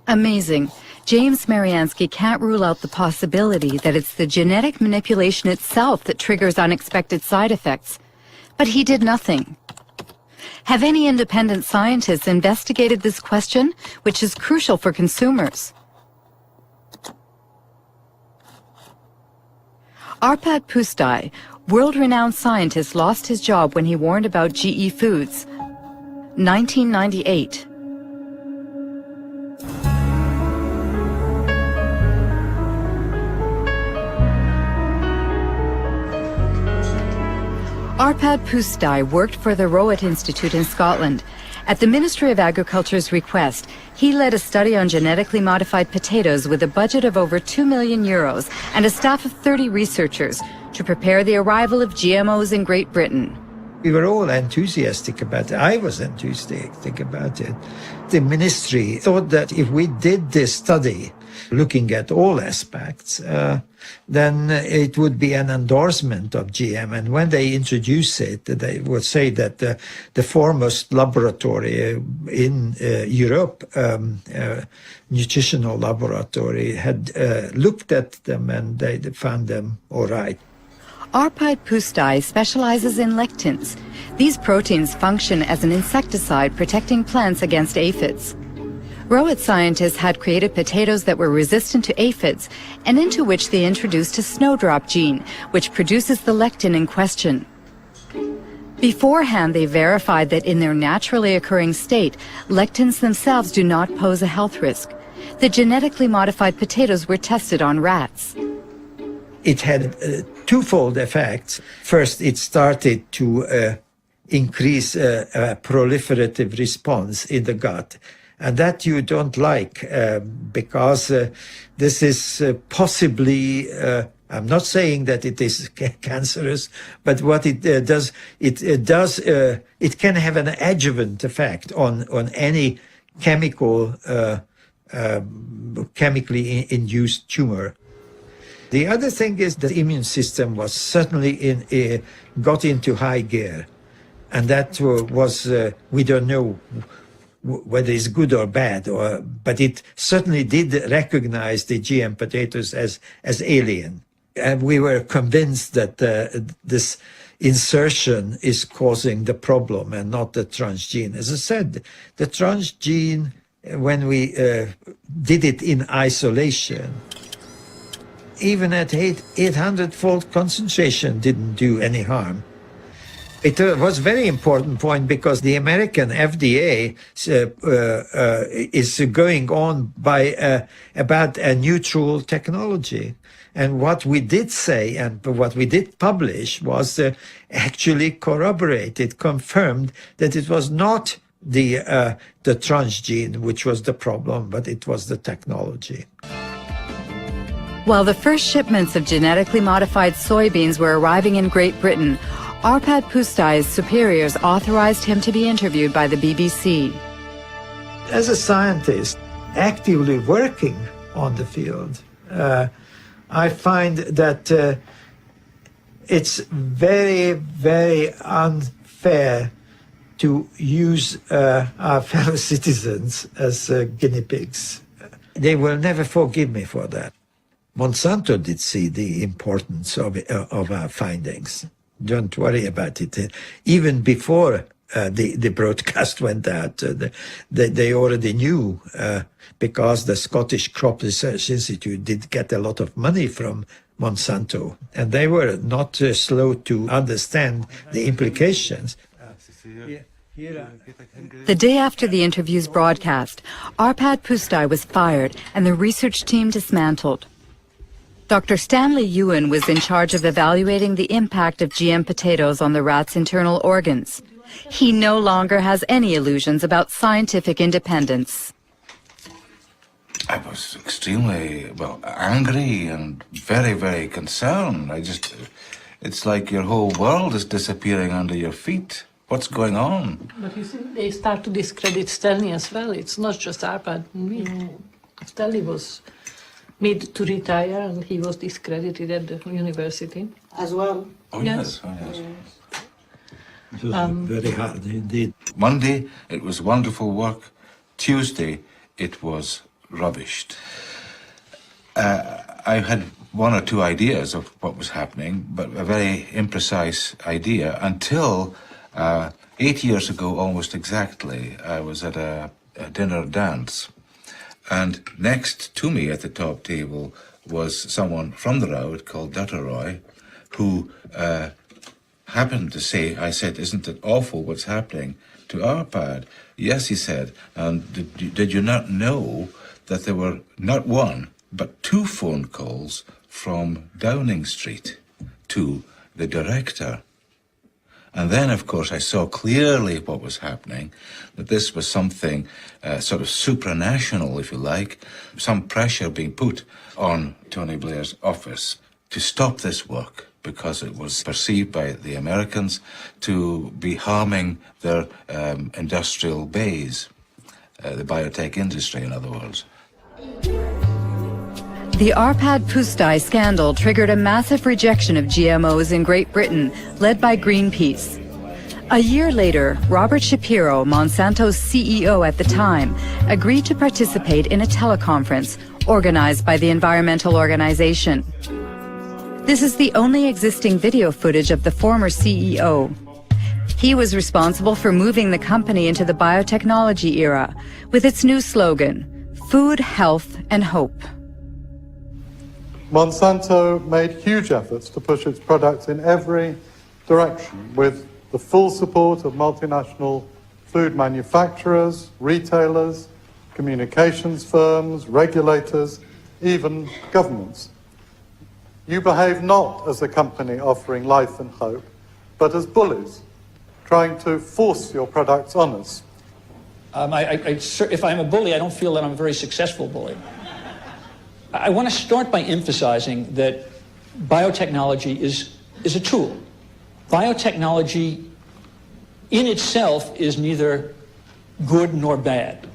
Amazing. James Mariansky can't rule out the possibility that it's the genetic manipulation itself that triggers unexpected side effects. But he did nothing. Have any independent scientists investigated this question, which is crucial for consumers? Arpad Pustai, world-renowned scientist, lost his job when he warned about GE Foods. 1998. Arpad Pustai worked for the Rowett Institute in Scotland. At the Ministry of Agriculture's request, he led a study on genetically modified potatoes with a budget of over €2 million and a staff of 30 researchers to prepare the arrival of GMOs in Great Britain. We were all enthusiastic about it. I was enthusiastic about it. The ministry thought that if we did this study, looking at all aspects, then it would be an endorsement of GM. And when they introduce it, they would say that the foremost laboratory in Europe, nutritional laboratory, had looked at them and they found them all right. Arpad Pustai specializes in lectins. These proteins function as an insecticide protecting plants against aphids. Rowett scientists had created potatoes that were resistant to aphids and into which they introduced a snowdrop gene, which produces the lectin in question. Beforehand, they verified that in their naturally occurring state, lectins themselves do not pose a health risk. The genetically modified potatoes were tested on rats. It had twofold effects. First, it started to increase a proliferative response in the gut. And that you don't like because this is possibly, I'm not saying that it is cancerous, but what it does, it can have an adjuvant effect on any chemically induced tumor. The other thing is the immune system was certainly got into high gear. And that was, we don't know whether it's good or bad, but it certainly did recognize the GM potatoes as alien. And we were convinced that this insertion is causing the problem and not the transgene. As I said, the transgene, when we did it in isolation, even at 800-fold concentration didn't do any harm. It was a very important point because the American FDA is going on by about a neutral technology. And what we did say and what we did publish was actually corroborated, confirmed that it was not the transgene which was the problem, but it was the technology. While the first shipments of genetically modified soybeans were arriving in Great Britain, Arpad Pustai's superiors authorized him to be interviewed by the BBC. As a scientist actively working on the field, I find that it's very, very unfair to use our fellow citizens as guinea pigs. They will never forgive me for that. Monsanto did see the importance of our findings. Don't worry about it. Even before the broadcast went out, they already knew because the Scottish Crop Research Institute did get a lot of money from Monsanto, and they were not slow to understand the implications. The day after the interview's broadcast, Arpad Pustai was fired and the research team dismantled. Dr. Stanley Ewan was in charge of evaluating the impact of GM potatoes on the rat's internal organs. He no longer has any illusions about scientific independence. I was extremely, angry and very, very concerned. It's like your whole world is disappearing under your feet. What's going on? But you see, they start to discredit Stanley as well. It's not just Arpad and me. Stanley was made to retire and he was discredited at the university. As well? Oh, yes. Oh, yes. It was very hard indeed. Monday, it was wonderful work. Tuesday, it was rubbished. I had one or two ideas of what was happening, but a very imprecise idea until 8 years ago, almost exactly, I was at a dinner dance. And next to me at the top table was someone from the Raud called Dutteroy, who happened to say, I said, isn't it awful what's happening to Arpad? Yes, he said, and did you not know that there were not one, but 2 phone calls from Downing Street to the director? And then, of course, I saw clearly what was happening, that this was something sort of supranational, if you like, some pressure being put on Tony Blair's office to stop this work because it was perceived by the Americans to be harming their industrial base, the biotech industry, in other words. The Arpad Pusztai scandal triggered a massive rejection of GMOs in Great Britain, led by Greenpeace. A year later, Robert Shapiro, Monsanto's CEO at the time, agreed to participate in a teleconference organized by the environmental organization. This is the only existing video footage of the former CEO. He was responsible for moving the company into the biotechnology era with its new slogan, Food, Health, and Hope. Monsanto made huge efforts to push its products in every direction with the full support of multinational food manufacturers, retailers, communications firms, regulators, even governments. You behave not as a company offering life and hope, but as bullies, trying to force your products on us. If I'm a bully, I don't feel that I'm a very successful bully. I want to start by emphasizing that biotechnology is a tool. Biotechnology in itself is neither good nor bad.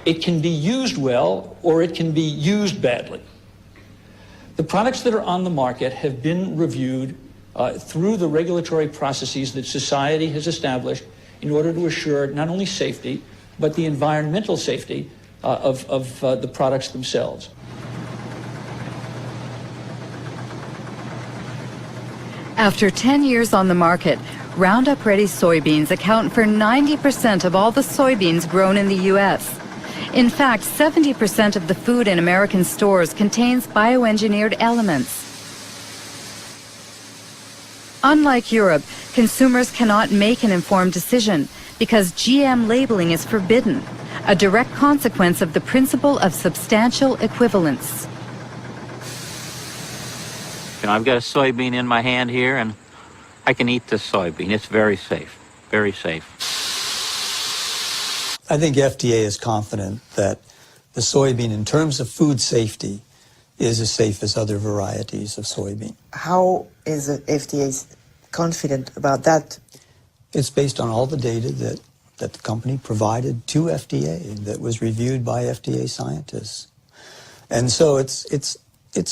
It can be used well or it can be used badly. The products that are on the market have been reviewed through the regulatory processes that society has established in order to assure not only safety, but the environmental safety of the products themselves. After 10 years on the market, Roundup Ready soybeans account for 90% of all the soybeans grown in the U.S. In fact, 70% of the food in American stores contains bioengineered elements. Unlike Europe, consumers cannot make an informed decision because GM labeling is forbidden, a direct consequence of the principle of substantial equivalence. I've got a soybean in my hand here, and I can eat this soybean. It's very safe, very safe. I think FDA is confident that the soybean, in terms of food safety, is as safe as other varieties of soybean. How is the FDA confident about that? It's based on all the data that the company provided to FDA that was reviewed by FDA scientists. And so it's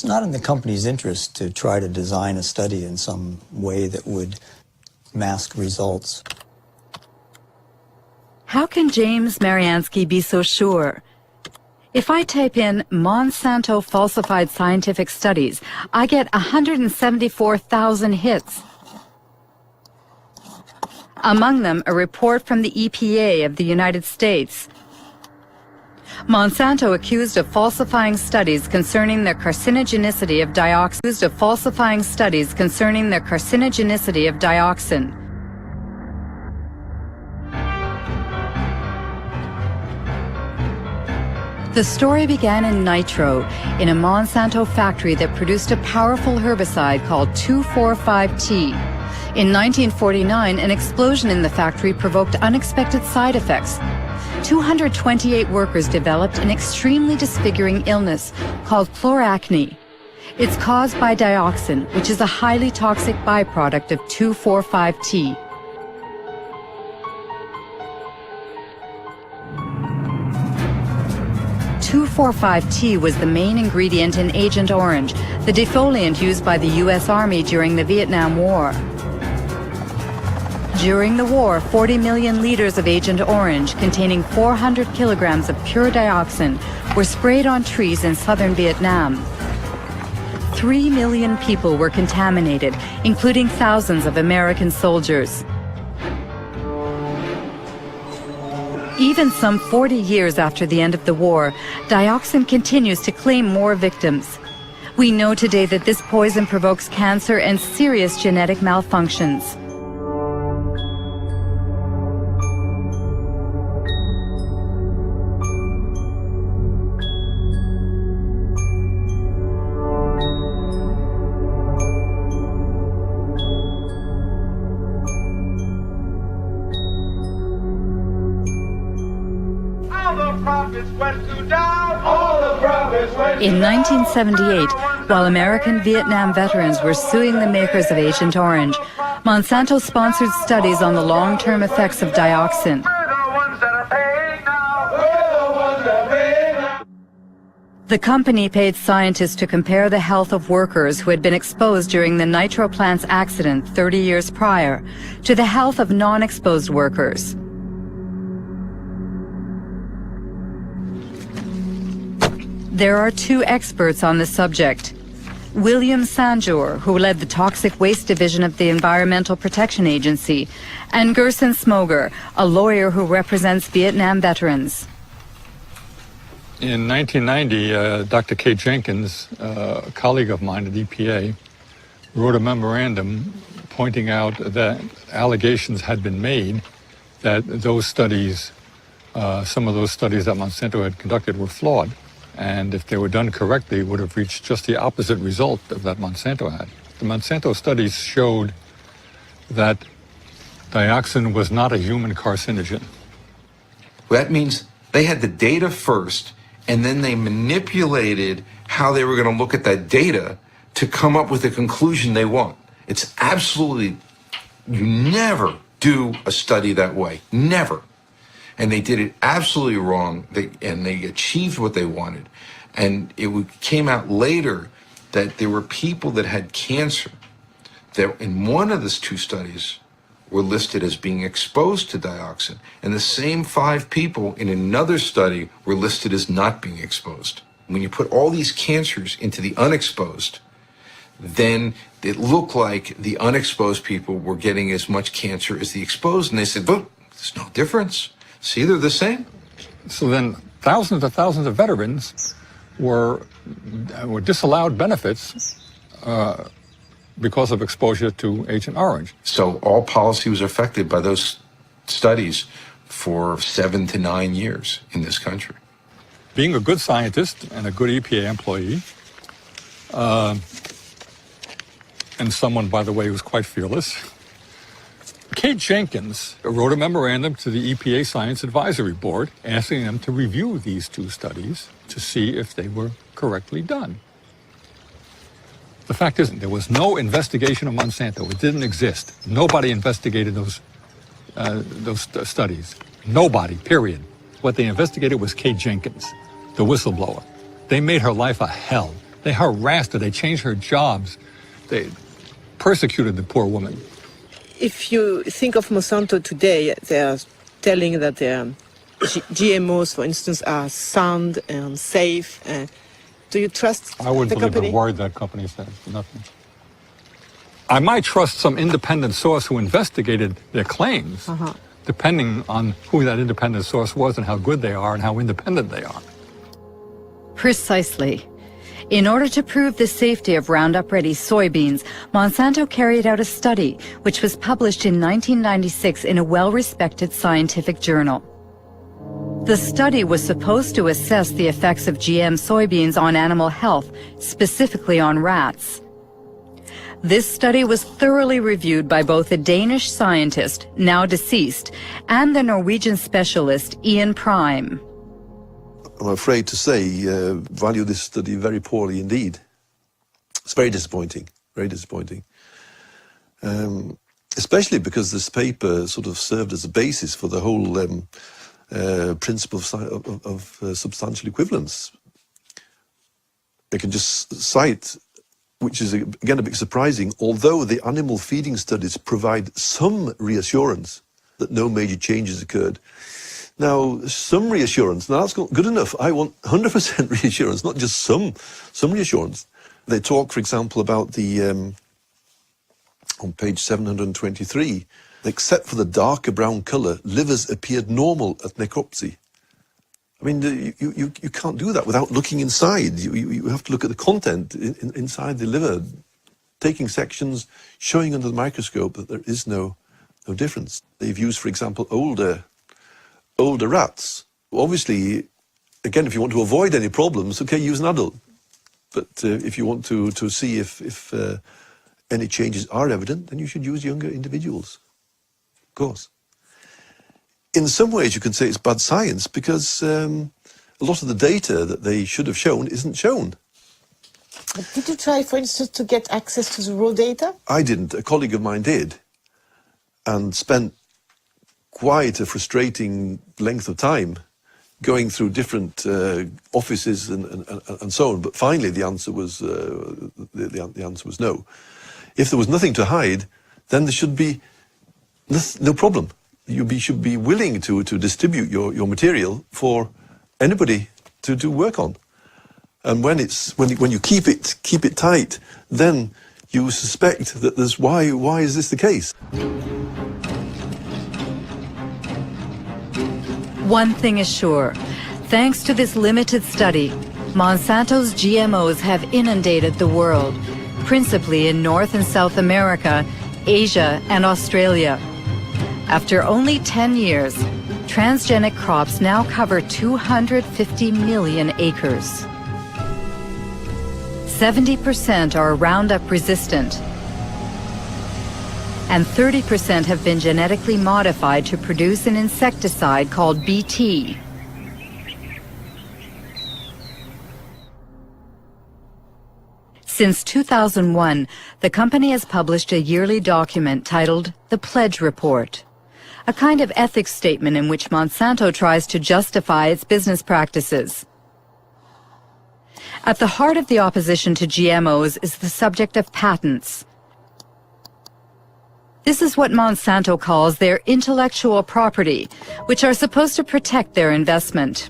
not in the company's interest to try to design a study in some way that would mask results. How can James Mariansky be so sure? If I type in Monsanto falsified scientific studies, I get 174,000 hits. Among them, a report from the EPA of the United States. Monsanto accused of falsifying studies concerning the carcinogenicity of dioxin. The story began in Nitro, in a Monsanto factory that produced a powerful herbicide called 2,4,5-T. In 1949, an explosion in the factory provoked unexpected side effects. 228 workers developed an extremely disfiguring illness called chloracne. It's caused by dioxin, which is a highly toxic byproduct of 2,4,5-T. (2,4,5-T) was the main ingredient in Agent Orange, the defoliant used by the U.S. Army during the Vietnam War. During the war, 40 million liters of Agent Orange, containing 400 kilograms of pure dioxin, were sprayed on trees in southern Vietnam. 3 million people were contaminated, including thousands of American soldiers. Even some 40 years after the end of the war, dioxin continues to claim more victims. We know today that this poison provokes cancer and serious genetic malfunctions. In 1978, while American Vietnam veterans were suing the makers of Agent Orange, Monsanto sponsored studies on the long-term effects of dioxin. The company paid scientists to compare the health of workers who had been exposed during the nitro plants accident 30 years prior to the health of non-exposed workers. There are two experts on the subject. William Sanjour, who led the Toxic Waste Division of the Environmental Protection Agency, and Gerson Smoger, a lawyer who represents Vietnam veterans. In 1990, Dr. Kay Jenkins, a colleague of mine at EPA, wrote a memorandum pointing out that allegations had been made that those studies, some of those studies that Monsanto had conducted were flawed. And if they were done correctly, would have reached just the opposite result of that Monsanto had. The Monsanto studies showed that dioxin was not a human carcinogen. That means they had the data first, and then they manipulated how they were going to look at that data to come up with the conclusion they want. It's absolutely, you never do a study that way, never. And they did it absolutely wrong, and they achieved what they wanted. And it came out later that there were people that had cancer that in one of these two studies were listed as being exposed to dioxin, and the same 5 people in another study were listed as not being exposed. When you put all these cancers into the unexposed, then it looked like the unexposed people were getting as much cancer as the exposed, and they said, but there's no difference. See, they're the same. So then thousands of veterans were disallowed benefits because of exposure to Agent Orange. So all policy was affected by those studies for 7 to 9 years in this country. Being a good scientist and a good EPA employee, and someone, by the way, who's quite fearless, Kate Jenkins wrote a memorandum to the EPA Science Advisory Board asking them to review these 2 studies to see if they were correctly done. The fact is, there was no investigation of Monsanto. It didn't exist. Nobody investigated those studies. Nobody, period. What they investigated was Kate Jenkins, the whistleblower. They made her life a hell. They harassed her. They changed her jobs. They persecuted the poor woman. If you think of Monsanto today, they are telling that their GMOs, for instance, are sound and safe. Do you trust I wouldn't the believe company? a word that company says. Nothing. I might trust some independent source who investigated their claims, depending on who that independent source was and how good they are and how independent they are. Precisely. In order to prove the safety of Roundup Ready soybeans, Monsanto carried out a study which was published in 1996 in a well-respected scientific journal. The study was supposed to assess the effects of GM soybeans on animal health, specifically on rats. This study was thoroughly reviewed by both a Danish scientist, now deceased, and the Norwegian specialist Ian Prime. I'm afraid to say, value this study very poorly indeed. It's very disappointing, very disappointing. Especially because this paper sort of served as a basis for the whole principle of substantial equivalence. I can just cite, which is again a bit surprising, although the animal feeding studies provide some reassurance that no major changes occurred. Now, some reassurance, now that's not good enough. I want 100% reassurance, not just some reassurance. They talk, for example, about the, on page 723, except for the darker brown colour, livers appeared normal at necropsy. I mean, you can't do that without looking inside. You have to look at the content inside the liver, taking sections, showing under the microscope that there is no difference. They've used, for example, older rats. Obviously, again, if you want to avoid any problems, okay, use an adult. But if you want to see if any changes are evident, then you should use younger individuals, of course. In some ways, you can say it's bad science because a lot of the data that they should have shown isn't shown. But did you try, for instance, to get access to the raw data? I didn't. A colleague of mine did, and spent quite a frustrating length of time going through different offices and so on. But finally, the answer was the answer was no. If there was nothing to hide, then there should be no problem. You should be willing to distribute your material for anybody to work on. And when you keep it tight, then you suspect that there's why is this the case? One thing is sure. Thanks to this limited study, Monsanto's GMOs have inundated the world, principally in North and South America, Asia, and Australia. After only 10 years, transgenic crops now cover 250 million acres. 70% are Roundup resistant, and 30% have been genetically modified to produce an insecticide called Bt. Since 2001, the company has published a yearly document titled The Pledge Report, a kind of ethics statement in which Monsanto tries to justify its business practices. At the heart of the opposition to GMOs is the subject of patents. This is what Monsanto calls their intellectual property, which are supposed to protect their investment.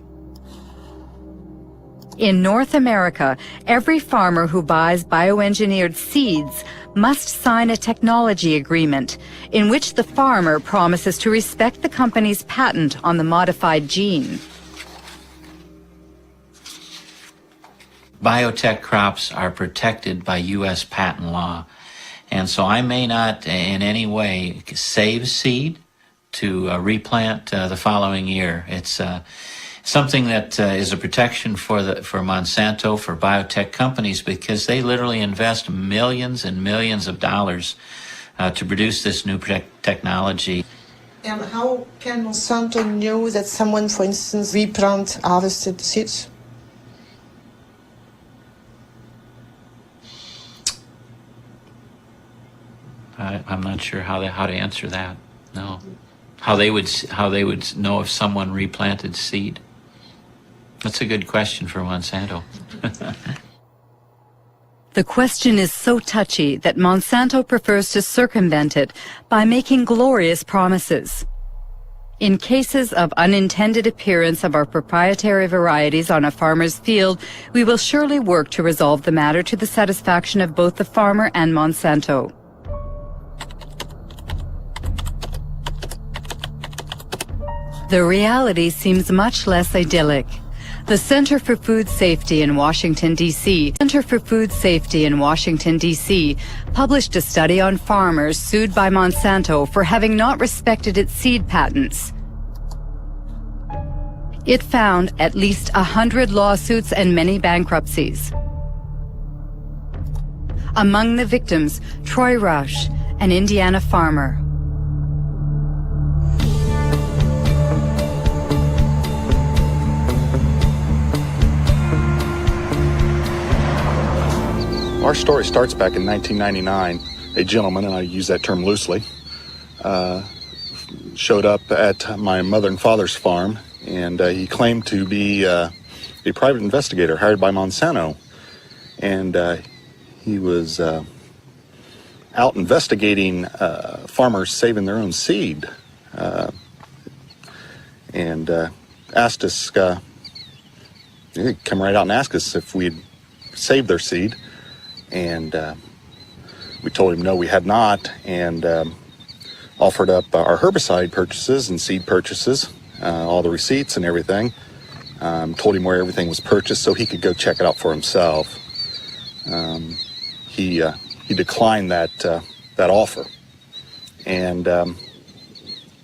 In North America, every farmer who buys bioengineered seeds must sign a technology agreement in which the farmer promises to respect the company's patent on the modified gene. Biotech crops are protected by U.S. patent law. And so I may not in any way save seed to replant the following year. It's something that is a protection for Monsanto, for biotech companies, because they literally invest millions and millions of dollars to produce this new technology. And how can Monsanto know that someone, for instance, replant harvested seeds? I'm not sure how to answer that. No, how they would know if someone replanted seed. That's a good question for Monsanto. The question is so touchy that Monsanto prefers to circumvent it by making glorious promises. In cases of unintended appearance of our proprietary varieties on a farmer's field, we will surely work to resolve the matter to the satisfaction of both the farmer and Monsanto. The reality seems much less idyllic. The Center for Food Safety in Washington, D.C. published a study on farmers sued by Monsanto for having not respected its seed patents. It found at least 100 lawsuits and many bankruptcies. Among the victims, Troy Rush, an Indiana farmer. Our story starts back in 1999. A gentleman, and I use that term loosely, showed up at my mother and father's farm, and he claimed to be a private investigator hired by Monsanto. And he was out investigating farmers saving their own seed, and asked us, he'd come right out and ask us if we'd saved their seed. And we told him no, we had not, and offered up our herbicide purchases and seed purchases, all the receipts and everything. Told him where everything was purchased so he could go check it out for himself. He declined that offer. And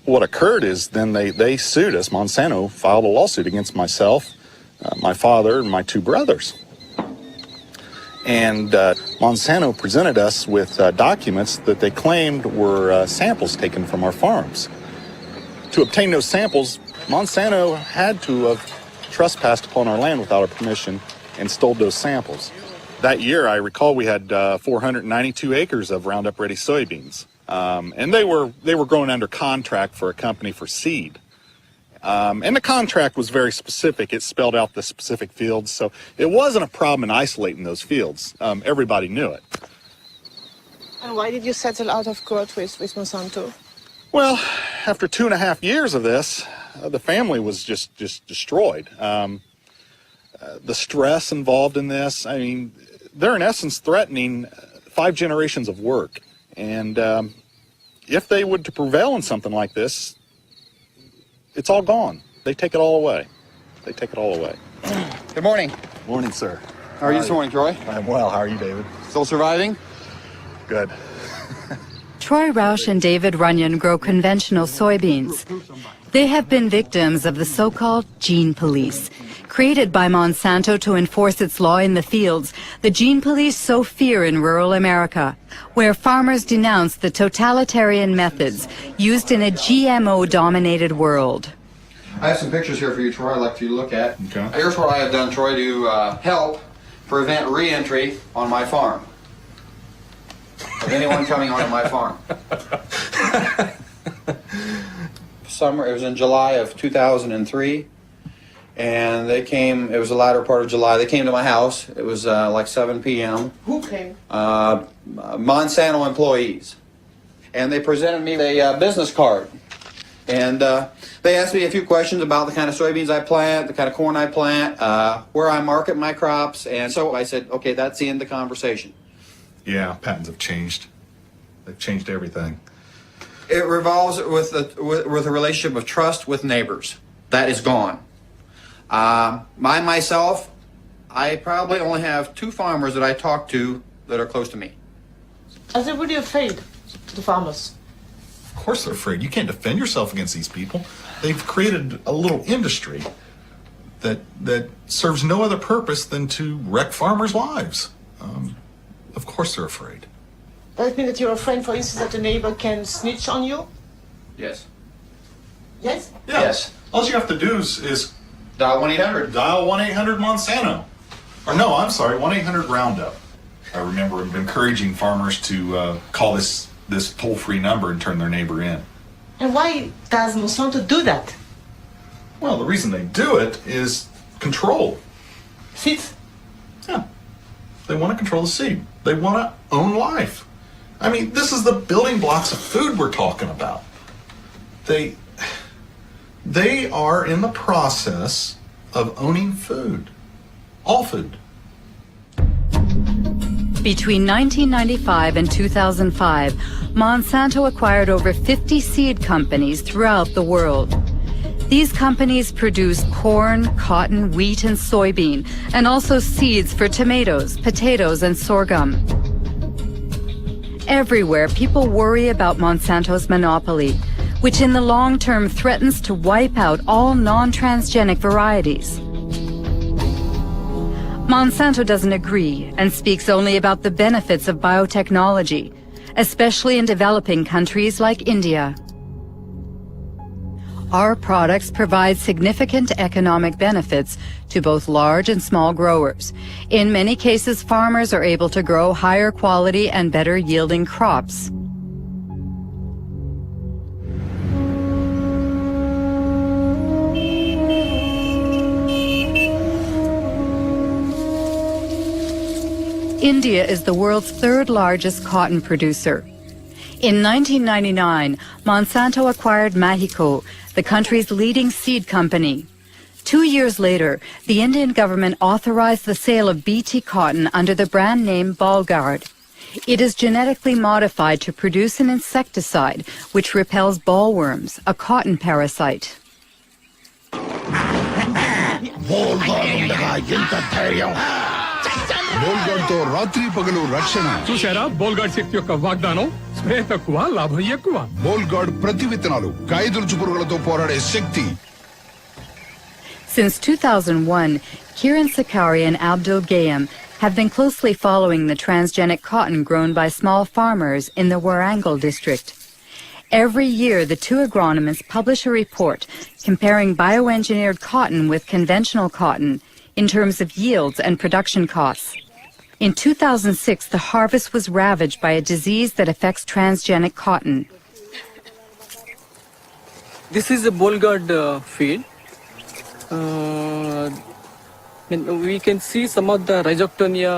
what occurred is then they sued us. Monsanto filed a lawsuit against myself, my father, and my two brothers. And Monsanto presented us with documents that they claimed were samples taken from our farms. To obtain those samples, Monsanto had to have trespassed upon our land without our permission and stole those samples. That year, I recall we had 492 acres of Roundup Ready soybeans, and they were grown under contract for a company for seed. And the contract was very specific. It spelled out the specific fields, so it wasn't a problem in isolating those fields. Everybody knew it. And why did you settle out of court with Monsanto? Well, after 2.5 years of this, the family was just destroyed. The stress involved in this, I mean, they're in essence threatening 5 generations of work. And if they would to prevail in something like this, it's all gone. They take it all away. They take it all away. Good morning. Morning, sir. How are you this morning, Troy? I'm well. How are you, David? Still surviving? Good. Troy Roush and David Runyon grow conventional soybeans. They have been victims of the so-called gene police. Created by Monsanto to enforce its law in the fields, the gene police sow fear in rural America, where farmers denounce the totalitarian methods used in a GMO-dominated world. I have some pictures here for you, Troy, I'd like you to look at. Okay. Here's what I have done, Troy, to help prevent re-entry on my farm of anyone coming onto my farm. It was in July of 2003. And they came, it was the latter part of July, they came to my house. It was like 7 p.m. Who came? Monsanto employees. And they presented me a business card. And they asked me a few questions about the kind of soybeans I plant, the kind of corn I plant, where I market my crops. And so I said, okay, that's the end of the conversation. Yeah, patents have changed. They've changed everything. It revolves with a relationship of trust with neighbors. That is gone. Myself, I probably only have 2 farmers that I talk to that are close to me. Are they really afraid, the farmers? Of course they're afraid. You can't defend yourself against these people. They've created a little industry that serves no other purpose than to wreck farmers' lives. Of course they're afraid. Does it mean that you're afraid, for instance, that a neighbor can snitch on you? Yes. Yes? Yeah. Yes. All you have to do is dial 1-800. Dial 1-800 Monsanto. Or no, I'm sorry, 1-800 Roundup. I remember encouraging farmers to call this toll-free number and turn their neighbor in. And why does Monsanto do that? Well, the reason they do it is control. Seeds? Yeah. They want to control the seed. They want to own life. I mean, this is the building blocks of food we're talking about. They are in the process of owning food. All food. Between 1995 and 2005, Monsanto acquired over 50 seed companies throughout the world. These companies produce corn, cotton, wheat, and soybean, and also seeds for tomatoes, potatoes, and sorghum. Everywhere, people worry about Monsanto's monopoly, which in the long term threatens to wipe out all non-transgenic varieties. Monsanto doesn't agree and speaks only about the benefits of biotechnology, especially in developing countries like India. Our products provide significant economic benefits to both large and small growers. In many cases, farmers are able to grow higher quality and better yielding crops. India is the world's third largest cotton producer. In 1999, Monsanto acquired Mahiko, the country's leading seed company. 2 years later, the Indian government authorized the sale of BT cotton under the brand name Ballguard. It is genetically modified to produce an insecticide which repels bollworms, a cotton parasite. చూసారా Bollgard శక్తి యొక్క వాగ్దానం spray తక్కువ లాభం ఎక్కువ Bollgard ప్రతి విత్తనాలు కాయదులుచు పురుగులతో పోరాడే శక్తి. Since 2001, Kiran Sakari and Abdul Gayam have been closely following the transgenic cotton grown by small farmers in the Warangal district. Every year, the two agronomists publish a report comparing bioengineered cotton with conventional cotton in terms of yields and production costs. In 2006, the harvest was ravaged by a disease that affects transgenic cotton. This is a Ballguard field. We can see some of the rhizoctonia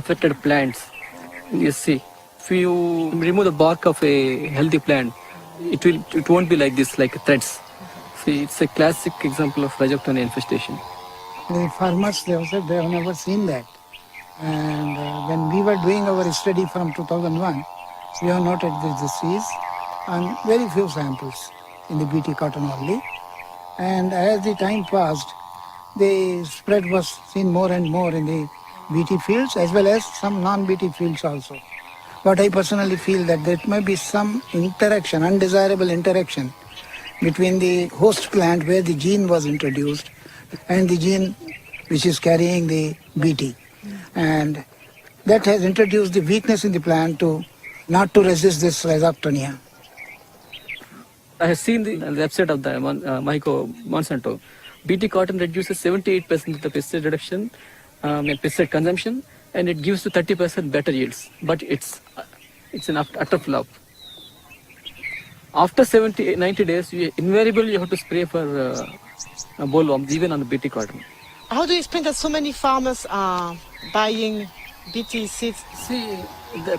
affected plants. You see, if you remove the bark of a healthy plant, it won't be like this, like threads. See, it's a classic example of rhizoctonia infestation. The farmers, they have never seen that. And when we were doing our study from 2001, we have noted this disease on very few samples in the BT cotton only. And as the time passed, the spread was seen more and more in the BT fields as well as some non-BT fields also. But I personally feel that there may be some interaction, undesirable interaction between the host plant where the gene was introduced and the gene which is carrying the BT. And that has introduced the weakness in the plant to not to resist this rhizoctonia. I have seen the website of the Monsanto. BT cotton reduces 78% of the pesticide reduction and pesticide consumption, and it gives to 30% better yields. But it's an utter flop. After 90 days, invariably you have to spray for bollworms, even on the BT cotton. How do you explain that so many farmers are buying BT seeds? See,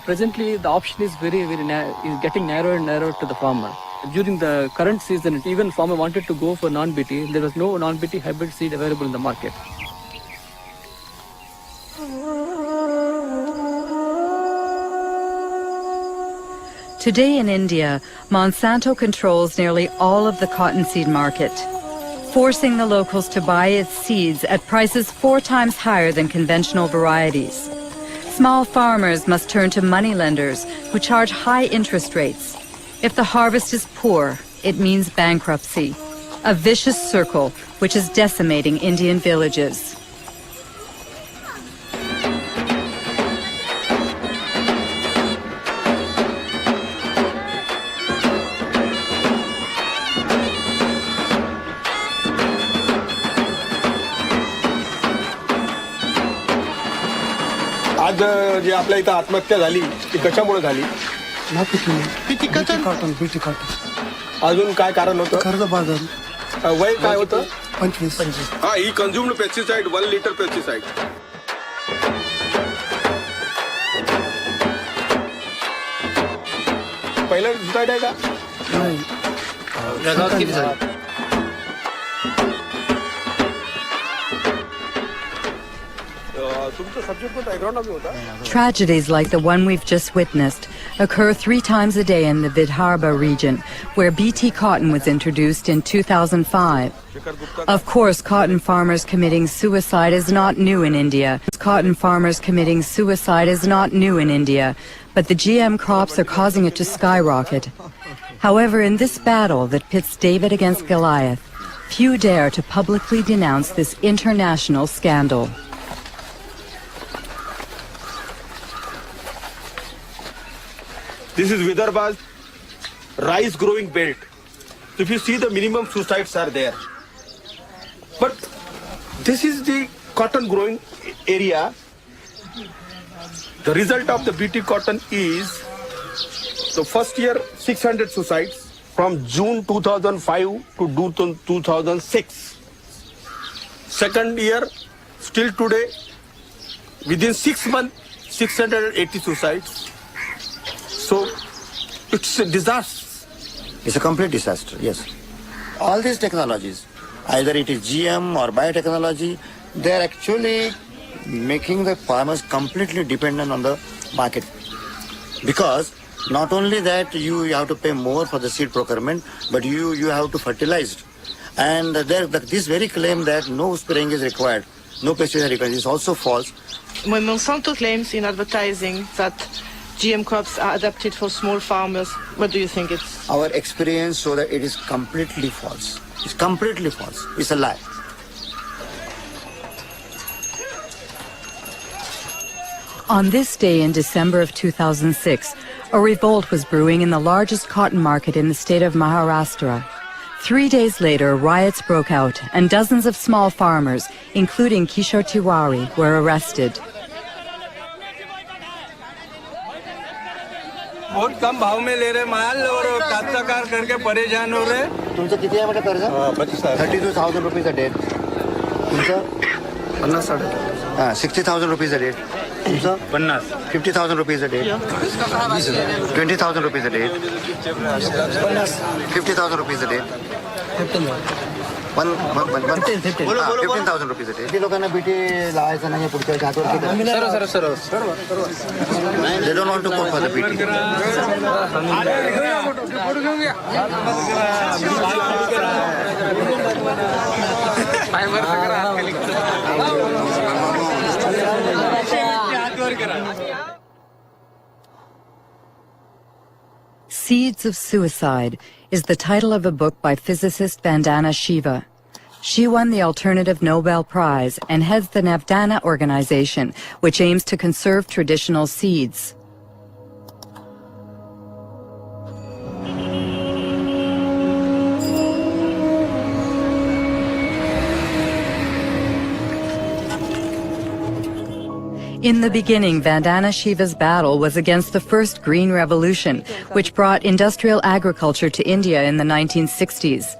presently the option is is getting narrower and narrower to the farmer. During the current season, even farmer wanted to go for non-BT. There was no non-BT hybrid seed available in the market. Today in India, Monsanto controls nearly all of the cottonseed market, forcing the locals to buy its seeds at prices 4 times higher than conventional varieties. Small farmers must turn to moneylenders who charge high interest rates. If the harvest is poor, it means bankruptcy, a vicious circle which is decimating Indian villages. आज जे आपल्या इथं आत्महत्या झाली ती कशामुळे झाली? BT cotton. अजून काय कारण होतं? कर्जबाजारी. वय काय होतं? 25. हा, ही कन्झ्युम्ड पेस्टिसाइड 1 लिटर पेस्टिसाइड. पहिलं डिसाइड आहे का? नाही. किती झालं? Tragedies like the one we've just witnessed occur 3 times a day in the Vidarbha region, where BT cotton was introduced in 2005. Of course, cotton farmers committing suicide is not new in India. But the GM crops are causing it to skyrocket. However, in this battle that pits David against Goliath, few dare to publicly denounce this international scandal. This is Vidarbha's rice growing belt. So if you see, the minimum suicides are there. But this is the cotton growing area. The result of the BT cotton is the first year 600 suicides from June 2005 to June 2006. Second year, still today, within 6 months, 680 suicides. So it's a disaster. It's a complete disaster, yes. All these technologies, either it is GM or biotechnology, they're actually making the farmers completely dependent on the market. Because not only that you have to pay more for the seed procurement, but you have to fertilize it. And this very claim that no spraying is required, no pesticide required, is also false. When Monsanto claims in advertising that GM crops are adapted for small farmers, what do you think it's? Our experience shows that it is completely false. It's completely false. It's a lie. On this day in December of 2006, a revolt was brewing in the largest cotton market in the state of Maharashtra. 3 days later, riots broke out and dozens of small farmers, including Kishore Tiwari, were arrested. बहुत कम भाव में ले रहे माल और काश्तकार करके परेशान हो रहे. तुमचं किती आहे कर्ज? 32,000 rupees a day. तुमचं 60,000 rupees a day. तुमचं 50,000 rupees a day. 20,000 rupees a day. 50,000 rupees a day. 15,000 rupees a day. लोकांना बीटी लावायचं नाही पुढच्या हातवर. They don't want to go for the BT. Seeds of Suicide is the title of a book by physicist Vandana Shiva. She won the Alternative Nobel Prize and heads the Navdana organization, which aims to conserve traditional seeds. In the beginning, Vandana Shiva's battle was against the first Green Revolution, which brought industrial agriculture to India in the 1960s.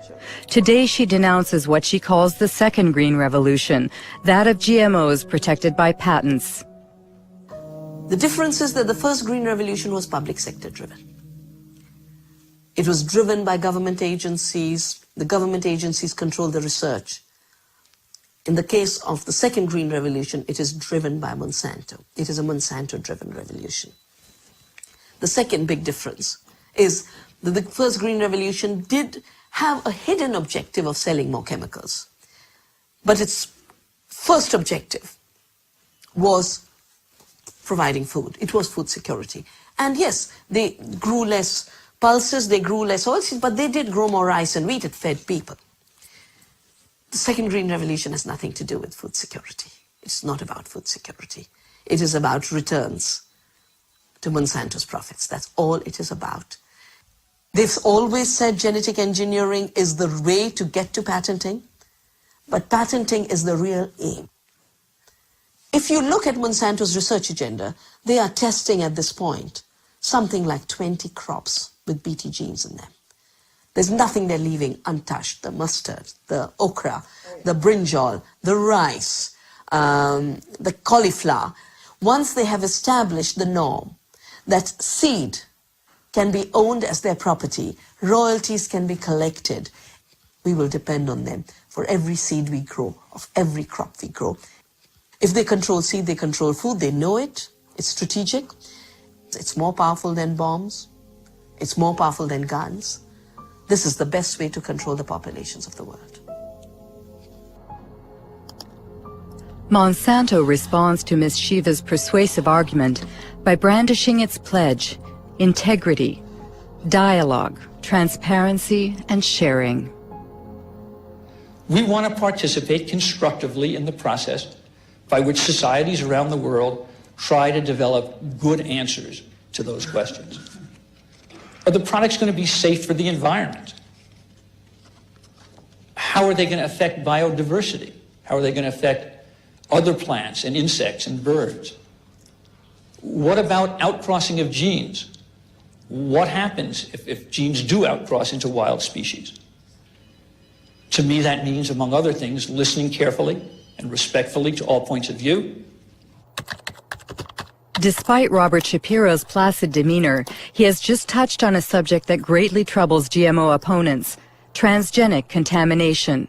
Today, she denounces what she calls the second Green Revolution, that of GMOs protected by patents. The difference is that the first Green Revolution was public sector driven. It was driven by government agencies. The government agencies control the research. In the case of the second Green Revolution, it is driven by Monsanto. It is a Monsanto-driven revolution. The second big difference is that the first Green Revolution did have a hidden objective of selling more chemicals. But its first objective was providing food. It was food security. And yes, they grew less pulses, they grew less oilseeds, but they did grow more rice and wheat. It fed people. The second Green Revolution has nothing to do with food security. It's not about food security. It is about returns to Monsanto's profits. That's all it is about. They've always said genetic engineering is the way to get to patenting, but patenting is the real aim. If you look at Monsanto's research agenda, they are testing at this point something like 20 crops with BT genes in them. There's nothing they're leaving untouched. The mustard, the okra, the brinjal, the rice, the cauliflower. Once they have established the norm that seed can be owned as their property, royalties can be collected, we will depend on them for every seed we grow, of every crop we grow. If they control seed, they control food, they know it, it's strategic, it's more powerful than bombs, it's more powerful than guns. This is the best way to control the populations of the world. Monsanto responds to Ms. Shiva's persuasive argument by brandishing its pledge: integrity, dialogue, transparency, and sharing. We want to participate constructively in the process by which societies around the world try to develop good answers to those questions. Are the products going to be safe for the environment? How are they going to affect biodiversity? How are they going to affect other plants and insects and birds? What about outcrossing of genes? What happens if genes do outcross into wild species? To me, that means, among other things, listening carefully and respectfully to all points of view. Despite Robert Shapiro's placid demeanor, he has just touched on a subject that greatly troubles GMO opponents, transgenic contamination,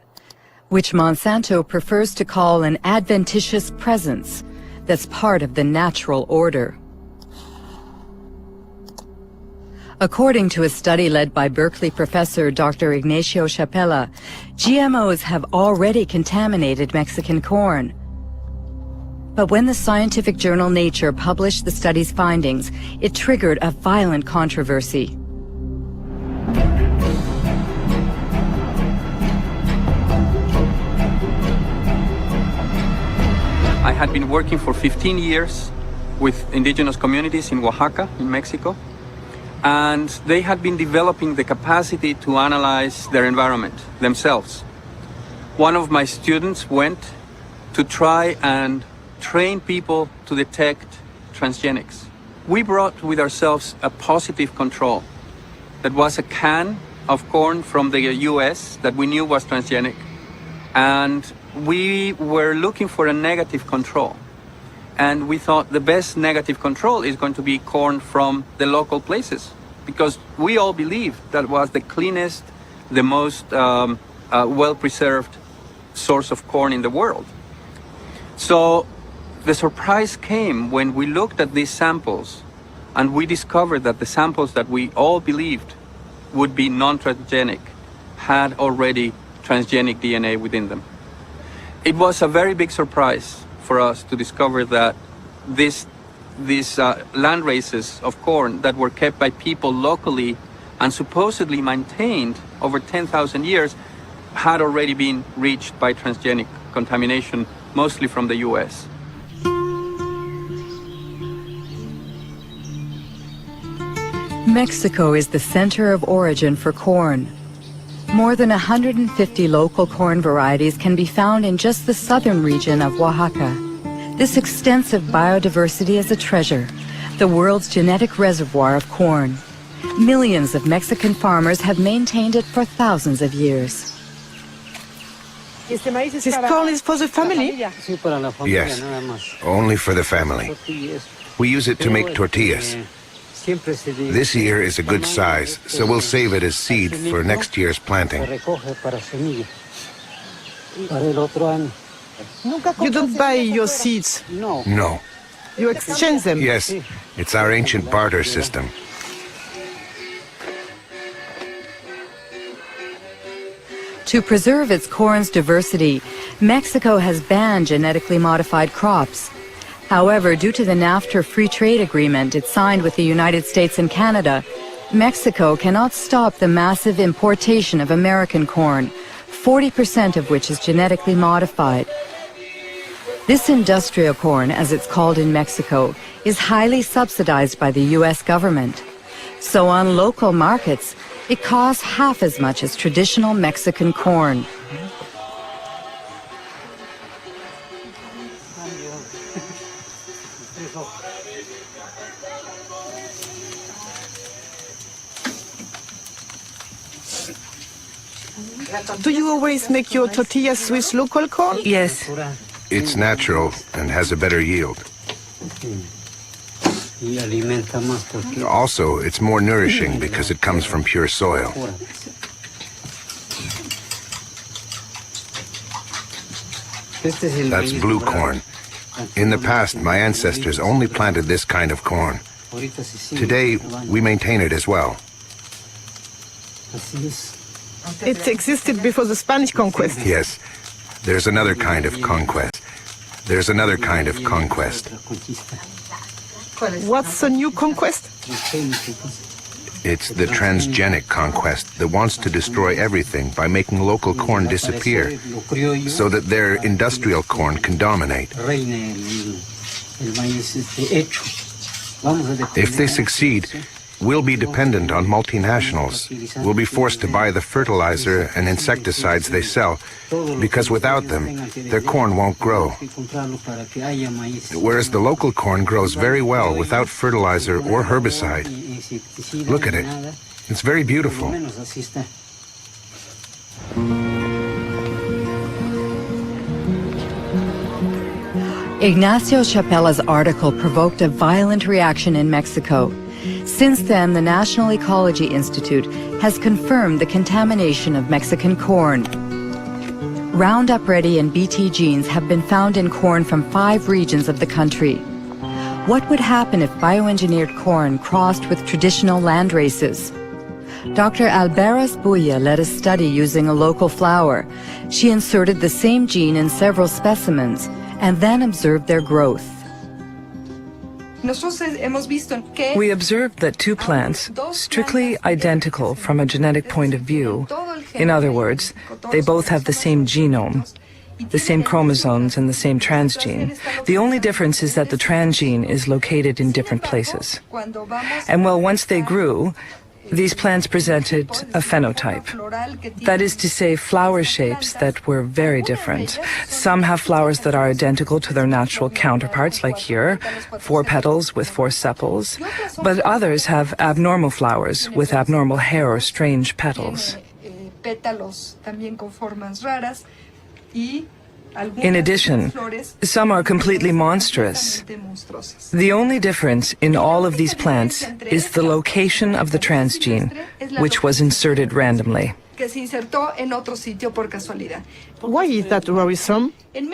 which Monsanto prefers to call an adventitious presence that's part of the natural order. According to a study led by Berkeley professor Dr. Ignacio Chapela, GMOs have already contaminated Mexican corn. But when the scientific journal Nature published the study's findings, it triggered a violent controversy. I had been working for 15 years with indigenous communities in Oaxaca, in Mexico, and they had been developing the capacity to analyze their environment themselves. One of my students went to try and train people to detect transgenics. We brought with ourselves a positive control. That was a can of corn from the US that we knew was transgenic, and we were looking for a negative control. And we thought the best negative control is going to be corn from the local places, because we all believe that was the cleanest, the most well-preserved source of corn in the world. So the surprise came when we looked at these samples and we discovered that the samples that we all believed would be non-transgenic had already transgenic DNA within them. It was a very big surprise for us to discover that these land races of corn that were kept by people locally and supposedly maintained over 10,000 years had already been reached by transgenic contamination, mostly from the US. Mexico is the center of origin for corn. More than 150 local corn varieties can be found in just the southern region of Oaxaca. This extensive biodiversity is a treasure, the world's genetic reservoir of corn. Millions of Mexican farmers have maintained it for thousands of years. This corn is for the family? Yes, only for the family. We use it to make tortillas. This year is a good size, so we'll save it as seed for next year's planting. You don't buy your seeds? No. You exchange them? Yes, it's our ancient barter system. To preserve its corn's diversity, Mexico has banned genetically modified crops. However, due to the NAFTA free trade agreement it signed with the United States and Canada, Mexico cannot stop the massive importation of American corn, 40% of which is genetically modified. This industrial corn, as it's called in Mexico, is highly subsidized by the U.S. government. So on local markets, it costs half as much as traditional Mexican corn. Do you always make your tortillas with local corn? Yes. It's natural and has a better yield. Also, it's more nourishing because it comes from pure soil. That's blue corn. In the past, my ancestors only planted this kind of corn. Today, we maintain it as well. It existed before the Spanish conquest. Yes. There's another kind of conquest. There's another kind of conquest. What's the new conquest? It's the transgenic conquest that wants to destroy everything by making local corn disappear so that their industrial corn can dominate. If they succeed, We'll be dependent on multinationals. We'll be forced to buy the fertilizer and insecticides they sell, because without them, their corn won't grow. Whereas the local corn grows very well without fertilizer or herbicide. Look at it. It's very beautiful. Ignacio Chapela's article provoked a violent reaction in Mexico. Since then, the National Ecology Institute has confirmed the contamination of Mexican corn. Roundup Ready and Bt genes have been found in corn from 5 regions of the country. What would happen if bioengineered corn crossed with traditional land races? Dr. Alberas Buya led a study using a local flower. She inserted the same gene in several specimens and then observed their growth. We observed that 2 plants, strictly identical from a genetic point of view, in other words, they both have the same genome, the same chromosomes and the same transgene. The only difference is that the transgene is located in different places. And well, once they grew, these plants presented a phenotype. That is to say, flower shapes that were very different. Some have flowers that are identical to their natural counterparts, like here, 4 petals with 4 sepals, but others have abnormal flowers with abnormal hair or strange petals. In addition, some are completely monstrous. The only difference in all of these plants is the location of the transgene, which was inserted randomly. Why is that worrisome? In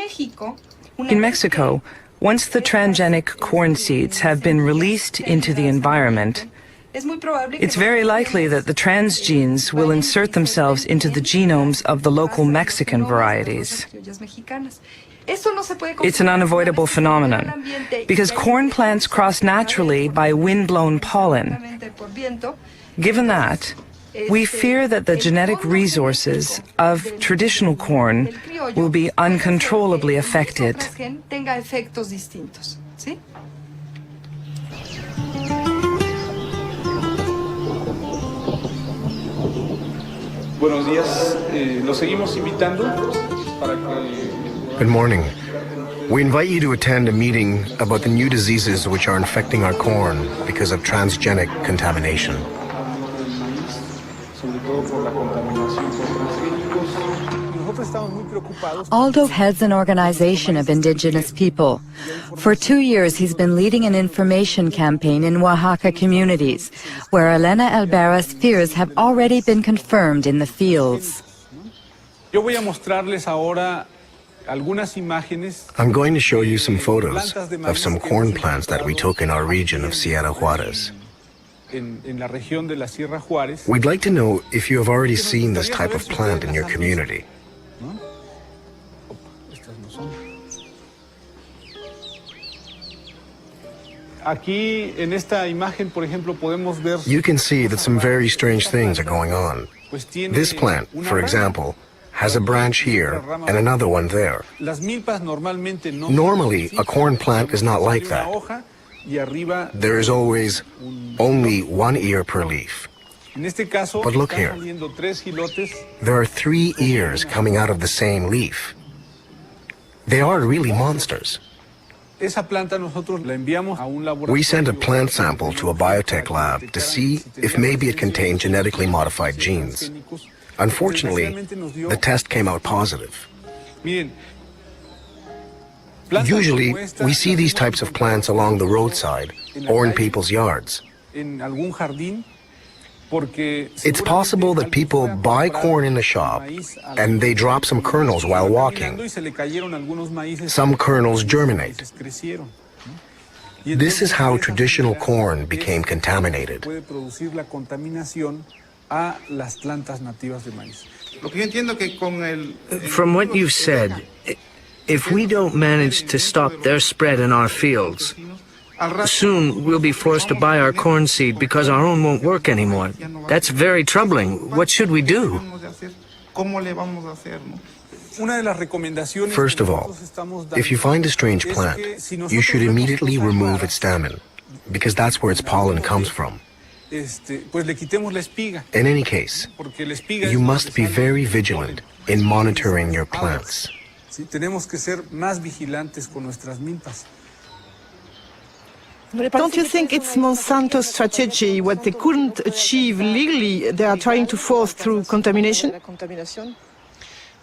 Mexico, once the transgenic corn seeds have been released into the environment, it's very likely that the transgenes will insert themselves into the genomes of the local Mexican varieties. It's an unavoidable phenomenon, because corn plants cross naturally by wind-blown pollen. Given that, we fear that the genetic resources of traditional corn will be uncontrollably affected. Buenos días, los seguimos invitando para que... Good morning. We invite you to attend a meeting about the new diseases which are infecting our corn because of transgenic contamination. Aldo heads an organization of indigenous people. For 2 years, he's been leading an information campaign in Oaxaca communities, where Elena Alberas fears have already been confirmed in the fields. I'm going to show you some photos of some corn plants that we took in our region of Sierra Juarez. We'd like to know if you have already seen this type of plant in your community. You can see that some very strange things are going on. This plant, for example, has a branch here and another one there. Normally, a corn plant is not like that. There is always only 1 ear per leaf. But look here. There are 3 ears coming out of the same leaf. They are really monsters. We sent a plant sample to a biotech lab to see if maybe it contained genetically modified genes. Unfortunately, the test came out positive. Usually, we see these types of plants along the roadside or in people's yards. It's possible that people buy corn in the shop and they drop some kernels while walking. Some kernels germinate. This is how traditional corn became contaminated. From what you've said, if we don't manage to stop their spread in our fields, soon we'll be forced to buy our corn seed because our own won't work anymore. That's very troubling. What should we do? First of all, if you find a strange plant, you should immediately remove its stamen, because that's where its pollen comes from. In any case, you must be very vigilant in monitoring your plants. Don't you think it's Monsanto's strategy? What they couldn't achieve legally, they are trying to force through contamination?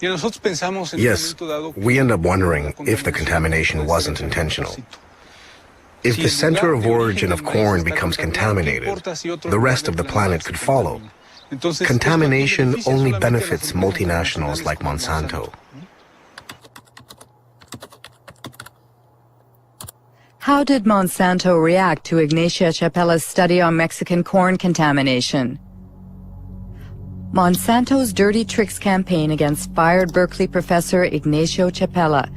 Yes, we end up wondering if the contamination wasn't intentional. If the center of origin of corn becomes contaminated, the rest of the planet could follow. Contamination only benefits multinationals like Monsanto. How did Monsanto react to Ignacia Chapella's study on Mexican corn contamination? Monsanto's Dirty Tricks campaign against fired Berkeley professor Ignacio Chapella.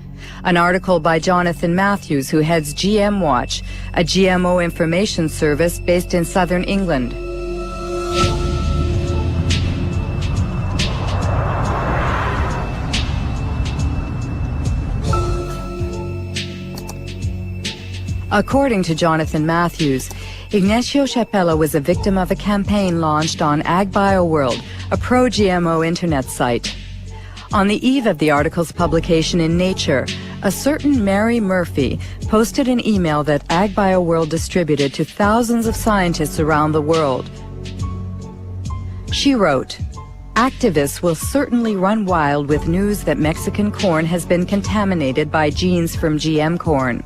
An article by Jonathan Matthews, who heads GM Watch, a GMO information service based in southern England. According to Jonathan Matthews, Ignacio Chapella was a victim of a campaign launched on AgBioWorld, a pro-GMO internet site. On the eve of the article's publication in Nature, a certain Mary Murphy posted an email that AgBioWorld distributed to thousands of scientists around the world. She wrote, "Activists will certainly run wild with news that Mexican corn has been contaminated by genes from GM corn."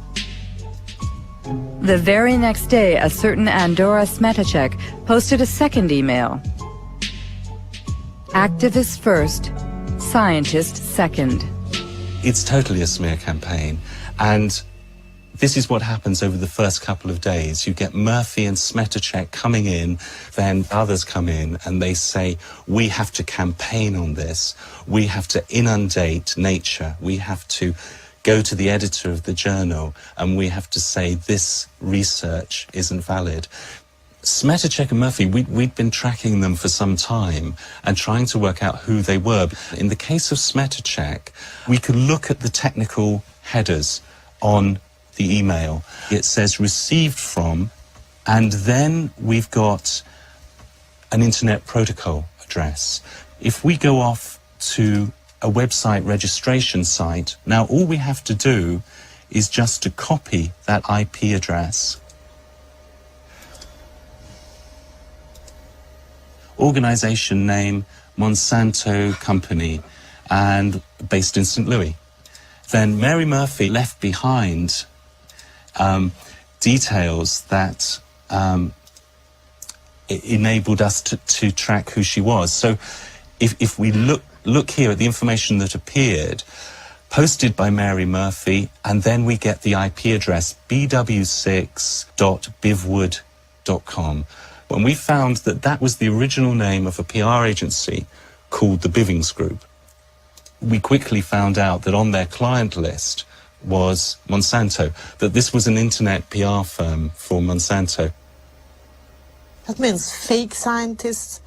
The very next day, a certain Andora Smetacek posted a second email. "Activists first, scientists second." It's totally a smear campaign, and this is what happens over the first couple of days. You get Murphy and Smetacek coming in, then others come in and they say, we have to campaign on this, we have to inundate Nature, we have to go to the editor of the journal and we have to say this research isn't valid. Smetacek and Murphy, we'd been tracking them for some time and trying to work out who they were. In the case of Smetacek, we could look at the technical headers on the email. It says received from, and then we've got an internet protocol address. If we go off to a website registration site, now all we have to do is just to copy that IP address. Organization name, Monsanto Company, and based in St. Louis. Then Mary Murphy left behind details that enabled us to track who she was. So if we look here at the information that appeared, posted by Mary Murphy, and then we get the IP address bw6.bivwood.com. When we found that that was the original name of a PR agency called the Bivings Group, we quickly found out that on their client list was Monsanto, that this was an internet PR firm for Monsanto. That means fake scientists.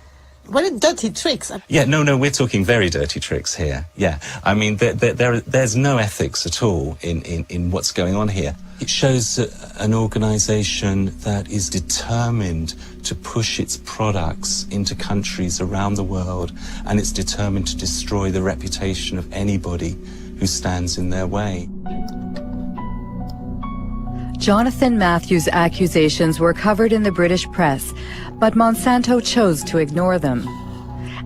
Very dirty tricks. Yeah, no, we're talking very dirty tricks here. Yeah, I mean, there's no ethics at all in what's going on here. It shows an organization that is determined to push its products into countries around the world, and it's determined to destroy the reputation of anybody who stands in their way. Jonathan Matthews' accusations were covered in the British press, but Monsanto chose to ignore them.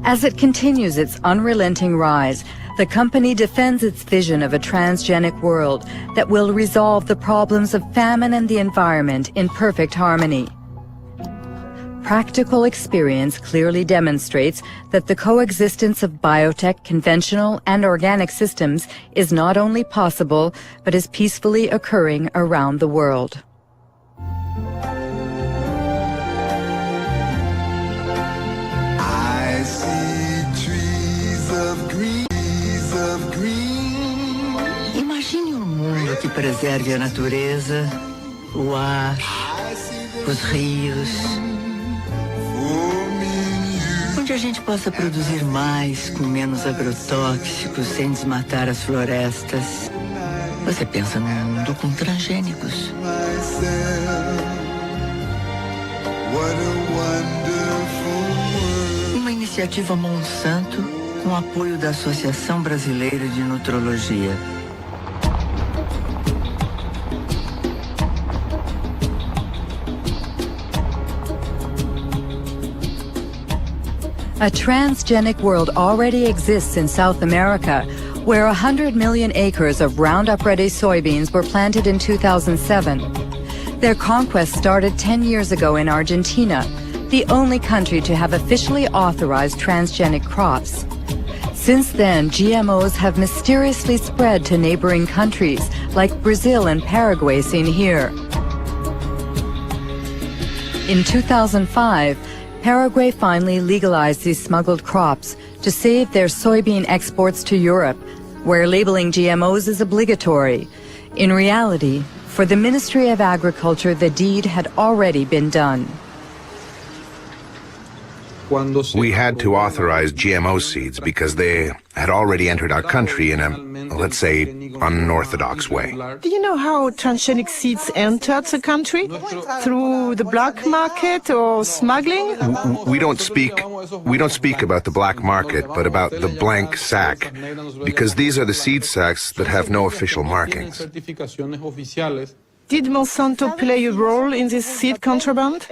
As it continues its unrelenting rise, the company defends its vision of a transgenic world that will resolve the problems of famine and the environment in perfect harmony. Practical experience clearly demonstrates that the coexistence of biotech, conventional, and organic systems is not only possible, but is peacefully occurring around the world. I see trees of green, Imagine mundo que preserve a natureza, o ar, os rios, onde a gente possa produzir mais com menos agrotóxicos, sem desmatar as florestas. Você pensa num mundo com transgênicos. What a wonderful world. Uma iniciativa Monsanto com apoio da Associação Brasileira de Nutrologia. A transgenic world already exists in South America, where 100 million acres of Roundup-ready soybeans were planted in 2007. Their conquest started 10 years ago in Argentina, the only country to have officially authorized transgenic crops. Since then, GMOs have mysteriously spread to neighboring countries like Brazil and Paraguay seen here. In 2005, Paraguay finally legalized these smuggled crops to save their soybean exports to Europe, where labeling GMOs is obligatory. In reality, for the Ministry of Agriculture, the deed had already been done. We had to authorize GMO seeds because they had already entered our country in a, let's say, unorthodox way. Do you know how transgenic seeds entered the country? Through the black market or smuggling? We don't speak about the black market, but about the blank sack, because these are the seed sacks that have no official markings. Did Monsanto play a role in this seed contraband?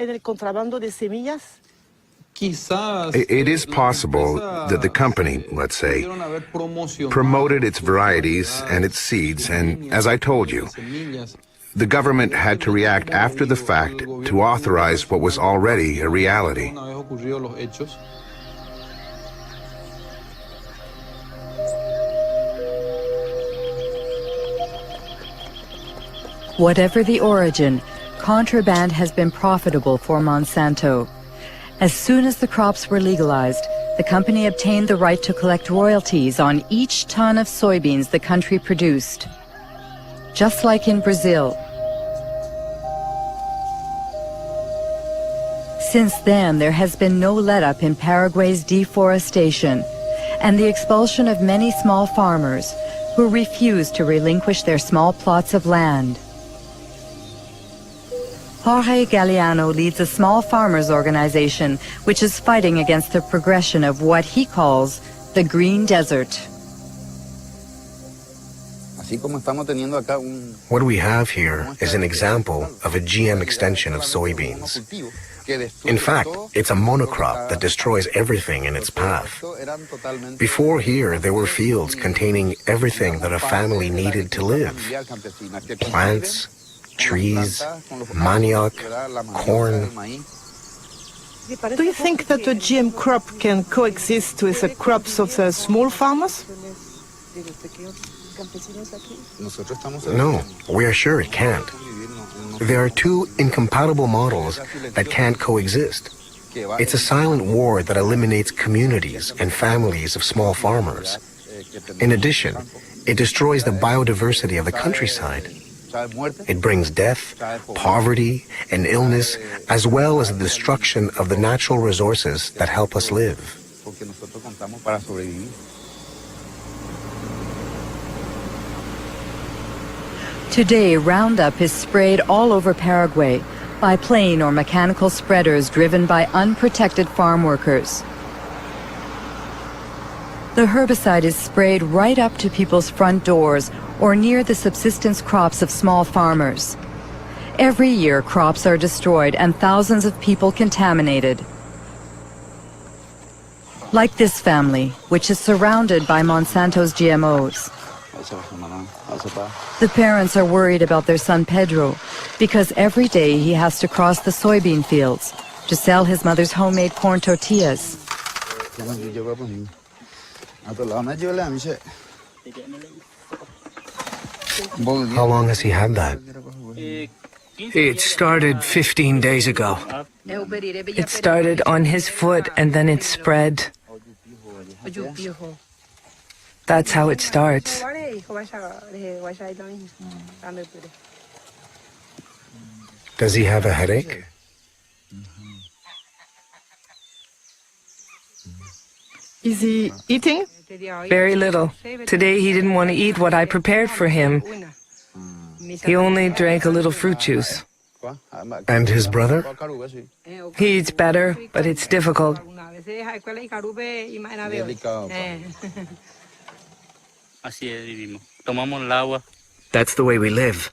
It is possible that the company, let's say, promoted its varieties and its seeds, and as I told you, the government had to react after the fact to authorize what was already a reality. Whatever the origin, contraband has been profitable for Monsanto. As soon as the crops were legalized, the company obtained the right to collect royalties on each ton of soybeans the country produced. Just like in Brazil. Since then, there has been no let-up in Paraguay's deforestation and the expulsion of many small farmers who refuse to relinquish their small plots of land. Jorge Galeano leads a small farmers organization which is fighting against the progression of what he calls the green desert. What we have here is an example of a GM extension of soybeans. In fact, it's a monocrop that destroys everything in its path. Before here, there were fields containing everything that a family needed to live. Plants, trees, manioc, corn. Do you think that a GM crop can coexist with the crops of the small farmers? No, we are sure it can't. There are two incompatible models that can't coexist. It's a silent war that eliminates communities and families of small farmers. In addition, it destroys the biodiversity of the countryside. It brings death, poverty, and illness, as well as the destruction of the natural resources that help us live. Today, Roundup is sprayed all over Paraguay by plane or mechanical spreaders driven by unprotected farm workers. The herbicide is sprayed right up to people's front doors or near the subsistence crops of small farmers. Every year, crops are destroyed and thousands of people contaminated. Like this family, which is surrounded by Monsanto's GMOs. The parents are worried about their son Pedro because every day he has to cross the soybean fields to sell his mother's homemade corn tortillas. How long has he had that? It started 15 days ago. It started on his foot and then it spread. That's how it starts. Does he have a headache? Is he eating? Very little. Today he didn't want to eat what I prepared for him. He only drank a little fruit juice. And his brother? He eats better, but it's difficult. That's the way we live.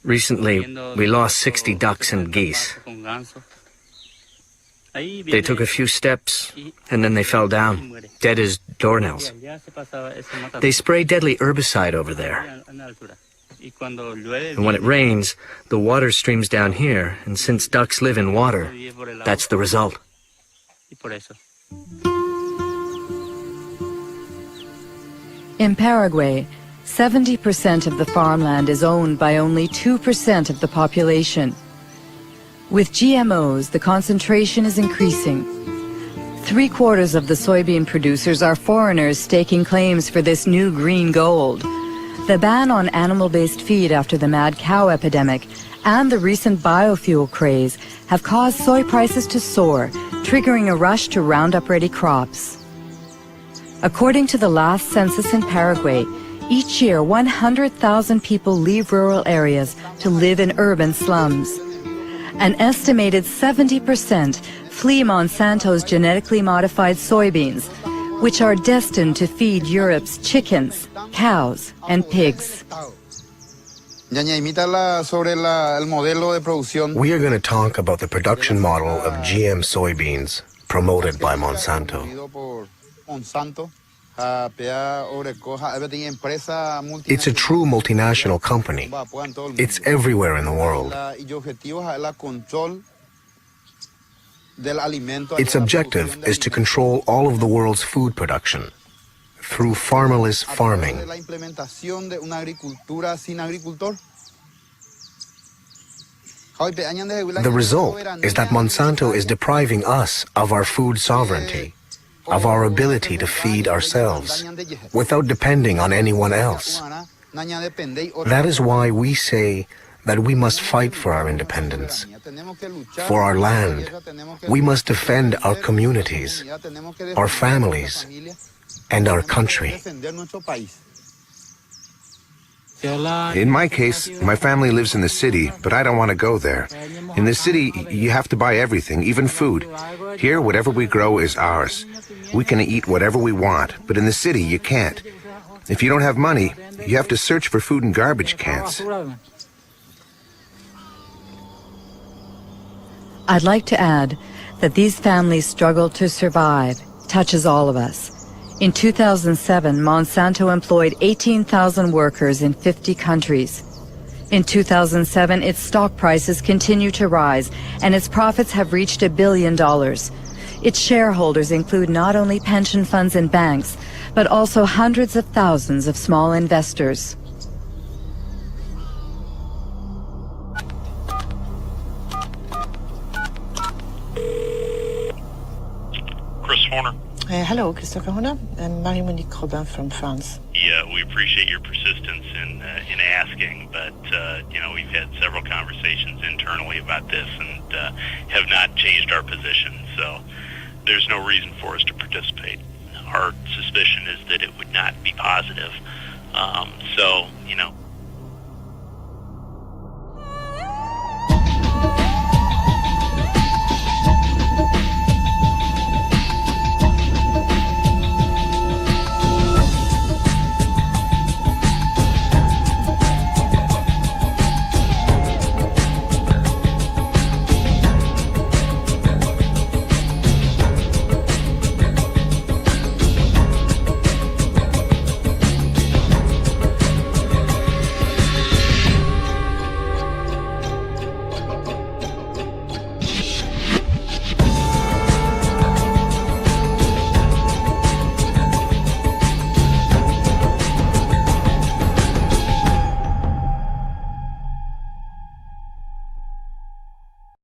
Recently, we lost 60 ducks and geese. They took a few steps, and then they fell down, dead as doornails. They spray deadly herbicide over there. And when it rains, the water streams down here, and since ducks live in water, that's the result. In Paraguay, 70% of the farmland is owned by only 2% of the population. With GMOs, the concentration is increasing. 3/4 of the soybean producers are foreigners staking claims for this new green gold. The ban on animal-based feed after the mad cow epidemic and the recent biofuel craze have caused soy prices to soar, triggering a rush to round up ready crops. According to the last census in Paraguay, each year 100,000 people leave rural areas to live in urban slums. An estimated 70% flee Monsanto's genetically modified soybeans, which are destined to feed Europe's chickens, cows, and pigs. We are going to talk about the production model of GM soybeans promoted by Monsanto. It's a true multinational company. It's everywhere in the world. Its objective is to control all of the world's food production through farmerless farming. The result is that Monsanto is depriving us of our food sovereignty, of our ability to feed ourselves, without depending on anyone else. That is why we say that we must fight for our independence, for our land. We must defend our communities, our families, and our country. In my case, my family lives in the city, but I don't want to go there. In the city, you have to buy everything, even food. Here, whatever we grow is ours. We can eat whatever we want, but in the city, you can't. If you don't have money, you have to search for food in garbage cans. I'd like to add that these families' struggle to survive touches all of us. In 2007, Monsanto employed 18,000 workers in 50 countries. In 2007, its stock prices continue to rise, and its profits have reached $1 billion. Its shareholders include not only pension funds and banks, but also hundreds of thousands of small investors. Chris Horner. Hello, Christopher Horner. I'm Marie-Monique Robin from France. Yeah, we appreciate your persistence in asking, but we've had several conversations internally about this and have not changed our position. So there's no reason for us to participate. Our suspicion is that it would not be positive.